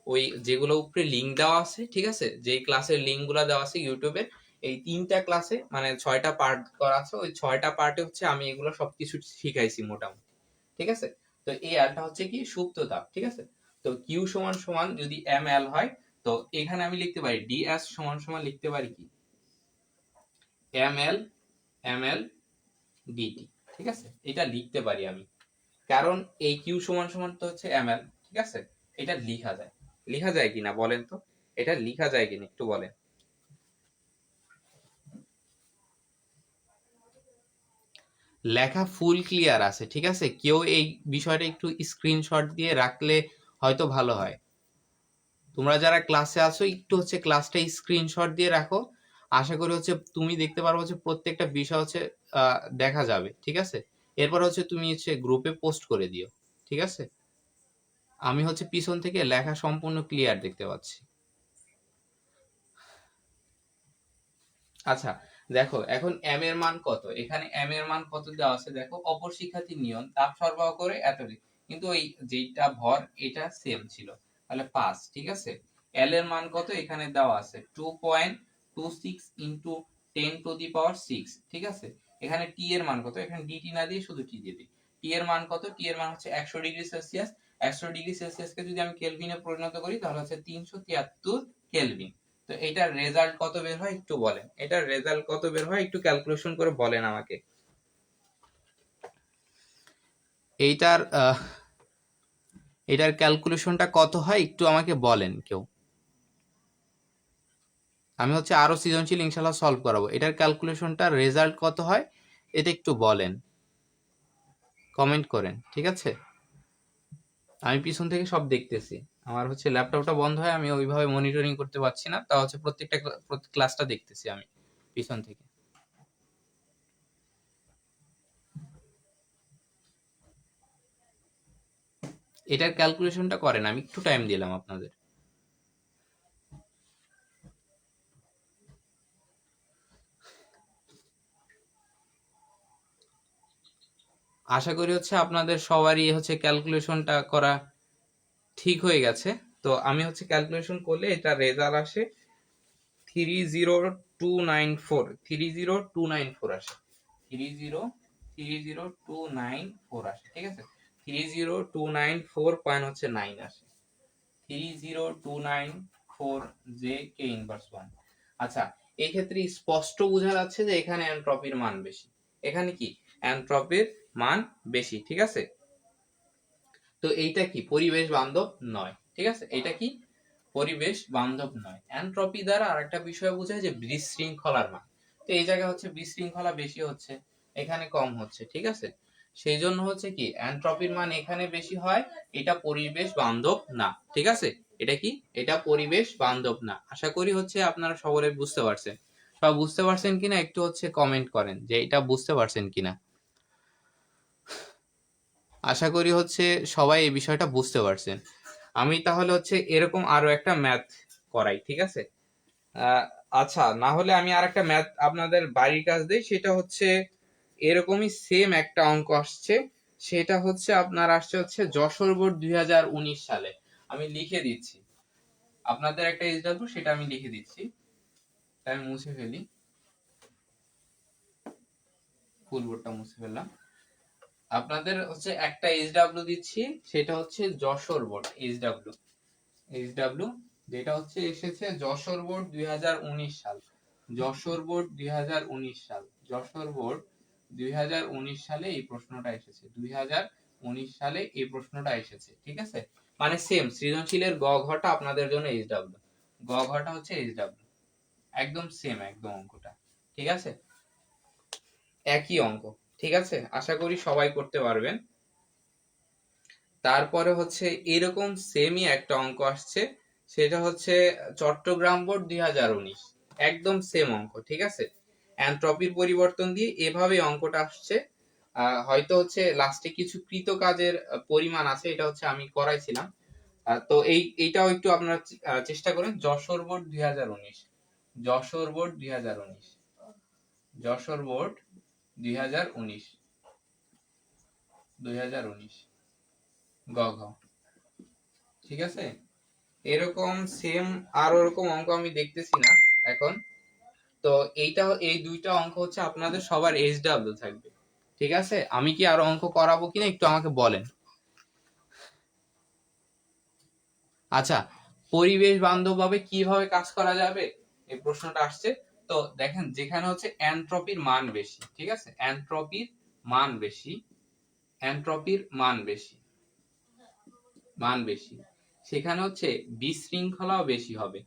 ওই যেগুলো উপরে লিংক দেওয়া আছে, ঠিক আছে, যে ক্লাসের লিংক গুলা দেওয়া আছে ইউটিউবে, এই 3টা ক্লাসে মানে 6টা পার্ট করা আছে, ওই 6টা পার্টে হচ্ছে আমি এগুলো সবকিছু শিখাইছি মোটামুটি, ঠিক আছে। তো এই আরটা হচ্ছে কি সুপ্ত তাপ, ঠিক আছে। তো কিউ সমান সমান যদি এম এল হয়, তো এখানে আমি লিখতে পারি ডিএস সমান সমান লিখতে পারি কি এম এল ডিটি, ঠিক আছে। এটা লিখতে পারি আমি, কারণ এই কিউ সমান সমান তো হচ্ছে এম এল, ঠিক আছে। এটা লেখা যায় কিনা বলেন তো, এটা লেখা যায় কিনা একটু বলেন। লেখা ফুল ক্লিয়ার আছে, ঠিক আছে। কেউ এই বিষয়টা একটু স্ক্রিনশট দিয়ে রাখলে হয়তো ভালো হয়। তোমরা যারা ক্লাসে আছো একটু হচ্ছে ক্লাসটা স্ক্রিনশট দিয়ে রাখো, আশা করি হচ্ছে তুমি দেখতে পারবো হচ্ছে প্রত্যেকটা বিষয় হচ্ছে দেখা যাবে, ঠিক আছে। এরপর হচ্ছে তুমি হচ্ছে গ্রুপে পোস্ট করে দিও, ঠিক আছে। আমি হচ্ছে পিছন থেকে লেখা সম্পূর্ণ ক্লিয়ার দেখতে পাচ্ছি। আচ্ছা, দেখো এখন এম এর মান কত, এখানে এম এর মান কত দেওয়া আছে দেখো, অপর শিক্ষার্থীর নিয়ম তাপ সরবরাহ করে এতদিন, কিন্তু ওই যেটা ভর এটা সেম ছিল, তাহলে 5, ঠিক আছে। এল এর মান কত এখানে দেওয়া আছে 2.26 ইনটু 10⁶, ঠিক আছে। এখানে টি এর মান কত, এখানে ডিটি না দিয়ে শুধু টি দিয়ে দিই। টি এর মান কত, টি এর মান হচ্ছে 100 ডিগ্রি সেলসিয়াস। 100 ডিগ্রি সেলসিয়াসকে যদি আমি কেলভিনে পরিণত করি তাহলে হচ্ছে 373 কেলভিন। তো এটার রেজাল্ট কত বের হয় একটু বলেন, এটার রেজাল্ট কত বের হয় একটু ক্যালকুলেশন করে বলেন আমাকে। এইটার এটার ক্যালকুলেশনটা কত হয় একটু আমাকে বলেন কেউ। আমি হচ্ছে আরো সৃজনশীল ইনশাআল্লাহ সলভ করাবো। এটার ক্যালকুলেশনটা রেজাল্ট কত হয় এটা একটু বলেন, কমেন্ট করেন, ঠিক আছে। আমি পিছন থেকে সব দেখতেছি, আমার হচ্ছে ল্যাপটপটা বন্ধ হয়, আমি ওইভাবে মনিটরিং করতে পারছি না, তা হচ্ছে প্রত্যেকটা ক্লাসটা দেখতেছি আমি পিছন থেকে। এটার ক্যালকুলেশনটা করেন, আমি একটু টাইম দিলাম আপনাদের। আশা করি হচ্ছে আপনাদের সবারই হচ্ছে ক্যালকুলেশনটা করা ঠিক হয়ে গেছে। তো আমি হচ্ছে ক্যালকুলেশন করলে এটা রেজাল্ট আসে 30294, 30294 আসে, 30294 আসে, ঠিক আছে। 302949 আসে, 302994 জে কে ইনভার্স 1। আচ্ছা, এই ক্ষেত্রে স্পষ্ট বোঝা যাচ্ছে যে এখানে এনট্রপির মান বেশি, এখানে কি এনট্রপির মান বেশি, ঠিক আছে। তো এইটা কি পরিবেশ বান্ধব নয়, ঠিক আছে। এটা কি পরিবেশ বান্ধব নয়। এনট্রপি দ্বারা আরেকটা বিষয় বোঝায় যে বিশৃঙ্খলার মান। তো এই জায়গায় হচ্ছে বিশৃঙ্খলা বেশি হচ্ছে, এখানে কম হচ্ছে, ঠিক আছে। সেই জন্য হচ্ছে কি এনট্রপির মান এখানে বেশি হয়, এটা পরিবেশ বান্ধব না, ঠিক আছে। এটা কি এটা পরিবেশ বান্ধব না। আশা করি হচ্ছে আপনারা সকলে বুঝতে পারছেন। সব বুঝতে পারছেন কিনা একটু হচ্ছে কমেন্ট করেন যে এটা বুঝতে পারছেন কিনা। আশা করি হচ্ছে সবাই এই বিষয়টা বুঝতে পারছেন। আমি তাহলে হচ্ছে এরকম আরো একটা ম্যাথ করাই, ঠিক আছে। আহ, আচ্ছা, না হলে আমি আর একটা ম্যাথ আপনাদের বাড়ির কাজ দিই, সেটা হচ্ছে এরকমই সেম একটা অঙ্ক আসছে, সেটা হচ্ছে আপনার আসছে হচ্ছে যশোর বোর্ড 2019 সালে। আমি লিখে দিচ্ছি আপনাদের একটা এসডব্লিউ, সেটা আমি লিখে দিচ্ছি, তাই আমি মুছে ফেলি, ফুল বোর্ডটা মুছে ফেললাম। আপনাদের হচ্ছে একটা এসডব্লিউ দিচ্ছি, সেটা হচ্ছে যশোর বোর্ড এইচডব্লিউ, যেটা হচ্ছে এসেছে যশোর বোর্ড 2019 সাল, যশোর বোর্ড 2019 সাল, যশোর বোর্ড 2019 সালে এই প্রশ্নটা এসেছে, 2019 সালে এই প্রশ্নটা এসেছে, ঠিক আছে। মানে সেম সৃজনশীলের গ ঘটা আপনাদের জন্য এইচডব্লিউ, গ ঘটা হচ্ছে এইচডব্লিউ, একদম সেম একদম অঙ্কটা, ঠিক আছে, একই অঙ্ক, ঠিক আছে। আশা করি সবাই করতে পারবেন। তারপরে হচ্ছে এরকম সেমই একটা অঙ্ক আসছে, সেটা হচ্ছে চট্টগ্রাম বোর্ড 2019, একদম সেম অঙ্ক, ঠিক আছে। এনট্রপির পরিবর্তন দিয়ে এভাবে অঙ্কটা আসছে। হয়তো হচ্ছে লাস্টে কিছু কৃত কাজের পরিমাণ আছে, এটা হচ্ছে আমি করাইছিলাম। তো এইটাও একটু আপনারা চেষ্টা করেন। Jessore board 2019, Jessore board 2019, Jessore board 2019, 2019 গ ঘ, ঠিক আছে। এরকম সেম আর ওরকম অঙ্ক আমি দেখতেছি না এখন। তো এই দুইটা অঙ্ক হচ্ছে আপনাদের সবার SW থাকবে, ঠিক আছে? আমি কি আরো অঙ্ক করাবো কিনা একটু আমাকে বলেন। আচ্ছা, পরিবেশ বান্ধব ভাবে কিভাবে কাজ করা যাবে এই প্রশ্নটা আসছে। তো দেখেন, যেখানে হচ্ছে এনট্রপির মান বেশি, ঠিক আছে, এনট্রপির মান বেশি, এনট্রপির মান বেশি, সেখানে হচ্ছে বিশৃঙ্খলাও বেশি হবে,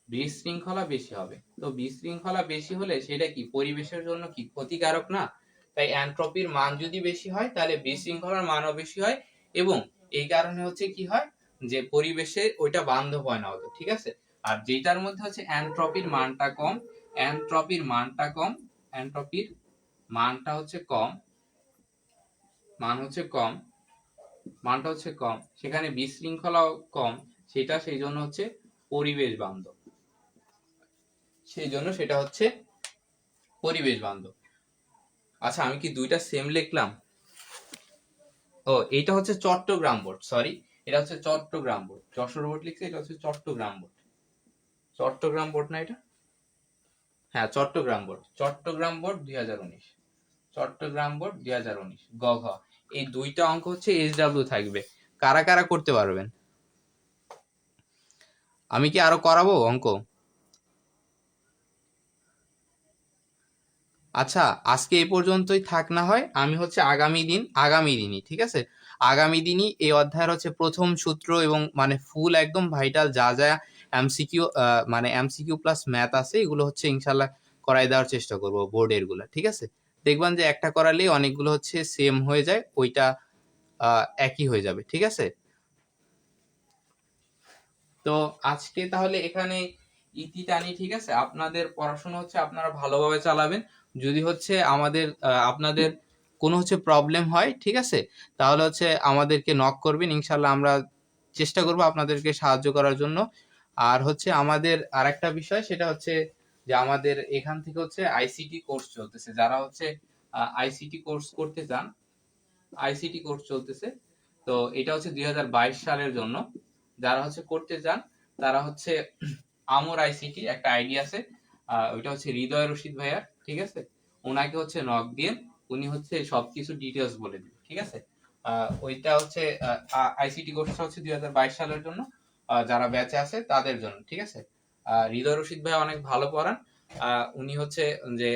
বিশৃঙ্খলা বেশি হবে। তো বিশৃঙ্খলা বেশি হলে সেটা কি পরিবেশের জন্য কি ক্ষতিকারক না? তাই এনট্রপির মান যদি বেশি হয় তাহলে বিশৃঙ্খলার মানও বেশি হয়, এবং এই কারণে হচ্ছে কি হয় যে পরিবেশে ওইটা বান্ধব হয় না হতো, ঠিক আছে? আর যেটার মধ্যে হচ্ছে এনট্রপির মানটা কম, এনট্রপির মানটা কম, এনট্রপির মানটা হচ্ছে কম, মান হচ্ছে কম, মানটা হচ্ছে কম, সেখানে বিশৃঙ্খলাও কম, সেটা সেই জন্য হচ্ছে পরিবেশ বান্ধব, সেই জন্য সেটা হচ্ছে পরিবেশ বান্ধব। আচ্ছা, আমি কি দুইটা সেম লিখলাম? ও, এটা হচ্ছে চট্টগ্রাম বোর্ড, সরি, এটা হচ্ছে চট্টগ্রাম বোর্ড, যশোর বোর্ড লিখছে, এটা হচ্ছে চট্টগ্রাম বোর্ড, চট্টগ্রাম বোর্ড না এটা? হ্যাঁ, Chittagong board, Chittagong board 2019, Chittagong board 2019 গ ঘ। এই দুইটা অঙ্ক হচ্ছে SW থাকবে। কারা কারা করতে পারবেন? আমি কি আরো করাবো অঙ্ক? আচ্ছা, আজকে এই পর্যন্তই থাক না হয়, আমি হচ্ছে আগামী দিনই, ঠিক আছে, আগামী দিনই এই অধ্যায়ের হচ্ছে প্রথম সূত্র এবং মানে ফুল একদম ভাইটাল যা যা এমসিকিউ, মানে এমসিকিউ প্লাস ম্যাথ আছে, এগুলো হচ্ছে ইনশাল্লাহ করাই দেওয়ার চেষ্টা করব বোর্ডের গুলা, ঠিক আছে? দেখবেন যে একটা করালেই অনেকগুলো হচ্ছে সেম হয়ে যায়, ওইটা একই হয়ে যাবে, ঠিক আছে? তো আজকে তাহলে এখানে ইতি টানি, ঠিক আছে? আপনাদের পড়াশোনা হচ্ছে আপনারা ভালোভাবে চালাবেন। যদি হচ্ছে আপনাদের কোনো হচ্ছে প্রবলেম হয়, ঠিক আছে, তাহলে হচ্ছে আমাদেরকে নক করবেন, ইনশাল্লাহ আমরা চেষ্টা করব আপনাদেরকে সাহায্য করার জন্য। আর হচ্ছে আমাদের আরেকটা বিষয়, সেটা হচ্ছে যে আমাদের এখান থেকে হচ্ছে আইসিটি কোর্স চলতেছে, যারা হচ্ছে আইসিটি কোর্স করতে চান, আইসিটি কোর্স চলতেছে। তো এটা হচ্ছে 2022 সালের জন্য, যারা হচ্ছে করতে চান তারা হচ্ছে আমর আইসিটি একটা আইডি আছে, ওইটা হচ্ছে হৃদয় রশিদ ভাইয়ার, ঠিক আছে? ওনাকে হচ্ছে নক দিয়ে উনি হচ্ছে সবকিছু ডিটেলস বলে দিবে, ঠিক আছে? ওইটা হচ্ছে আইসিটি কোর্সটা হচ্ছে 2022 সালের জন্য, যারা ব্যাচে আছে তাদের জন্য, ঠিক আছে? হৃদয় রশিদ ভাই অনেক ভালো পড়ান। উনি হচ্ছে যে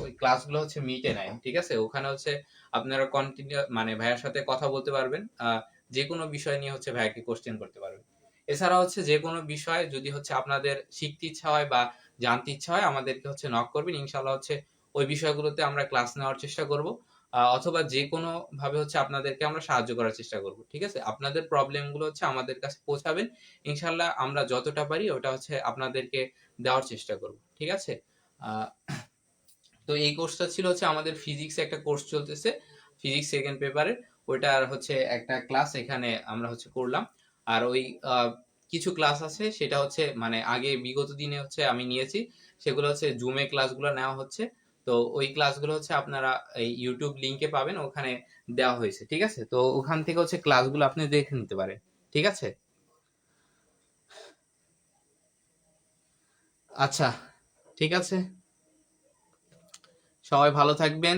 ওই ক্লাসগুলো হচ্ছে মিটে নেয়, ঠিক আছে? ওখানে হচ্ছে আপনারা কন্টিনিউ মানে ভাইয়ার সাথে কথা বলতে পারবেন, যে কোনো বিষয় নিয়ে হচ্ছে ভাইয়াকে কোশ্চেন করতে পারবেন। এছাড়া হচ্ছে যে কোনো বিষয় যদি হচ্ছে আপনাদের শিখতে ইচ্ছা হয় বা জানতে ইচ্ছা হয়, আমাদেরকে হচ্ছে নক করবেন, ইনশাল্লাহ হচ্ছে ওই বিষয়গুলোতে আমরা ক্লাস নেওয়ার চেষ্টা করব, অথবা যে কোনো ভাবে হচ্ছে আপনাদেরকে আমরা সাহায্য করার চেষ্টা করব, ঠিক আছে? আপনাদের প্রবলেমগুলো হচ্ছে আমাদের কাছে পৌঁছাবেন, ইনশাল্লাহ আমরা যতটা পারি ওটা হচ্ছে আপনাদেরকে দেওয়ার চেষ্টা করব, ঠিক আছে? আহ, তো এই কোর্সটা ছিল হচ্ছে আমাদের ফিজিক্স একটা কোর্স চলতেছে, ফিজিক্স সেকেন্ড পেপারে, ওইটার হচ্ছে একটা ক্লাস এখানে আমরা হচ্ছে করলাম। আর ওই কিছু ক্লাস আছে, সেটা হচ্ছে মানে আগে বিগত দিনে হচ্ছে আমি নিয়েছি, সেগুলো হচ্ছে জুমে ক্লাসগুলো নেওয়া হচ্ছে। তো ওই ক্লাসগুলো হচ্ছে আপনারা এই ইউটিউব লিংকে পাবেন, ওখানে দেওয়া হয়েছে, ঠিক আছে? তো ওখান থেকে হচ্ছে ক্লাসগুলো আপনি দেখে নিতে পারেন, ঠিক আছে? আচ্ছা, ঠিক আছে, সবাই ভালো থাকবেন।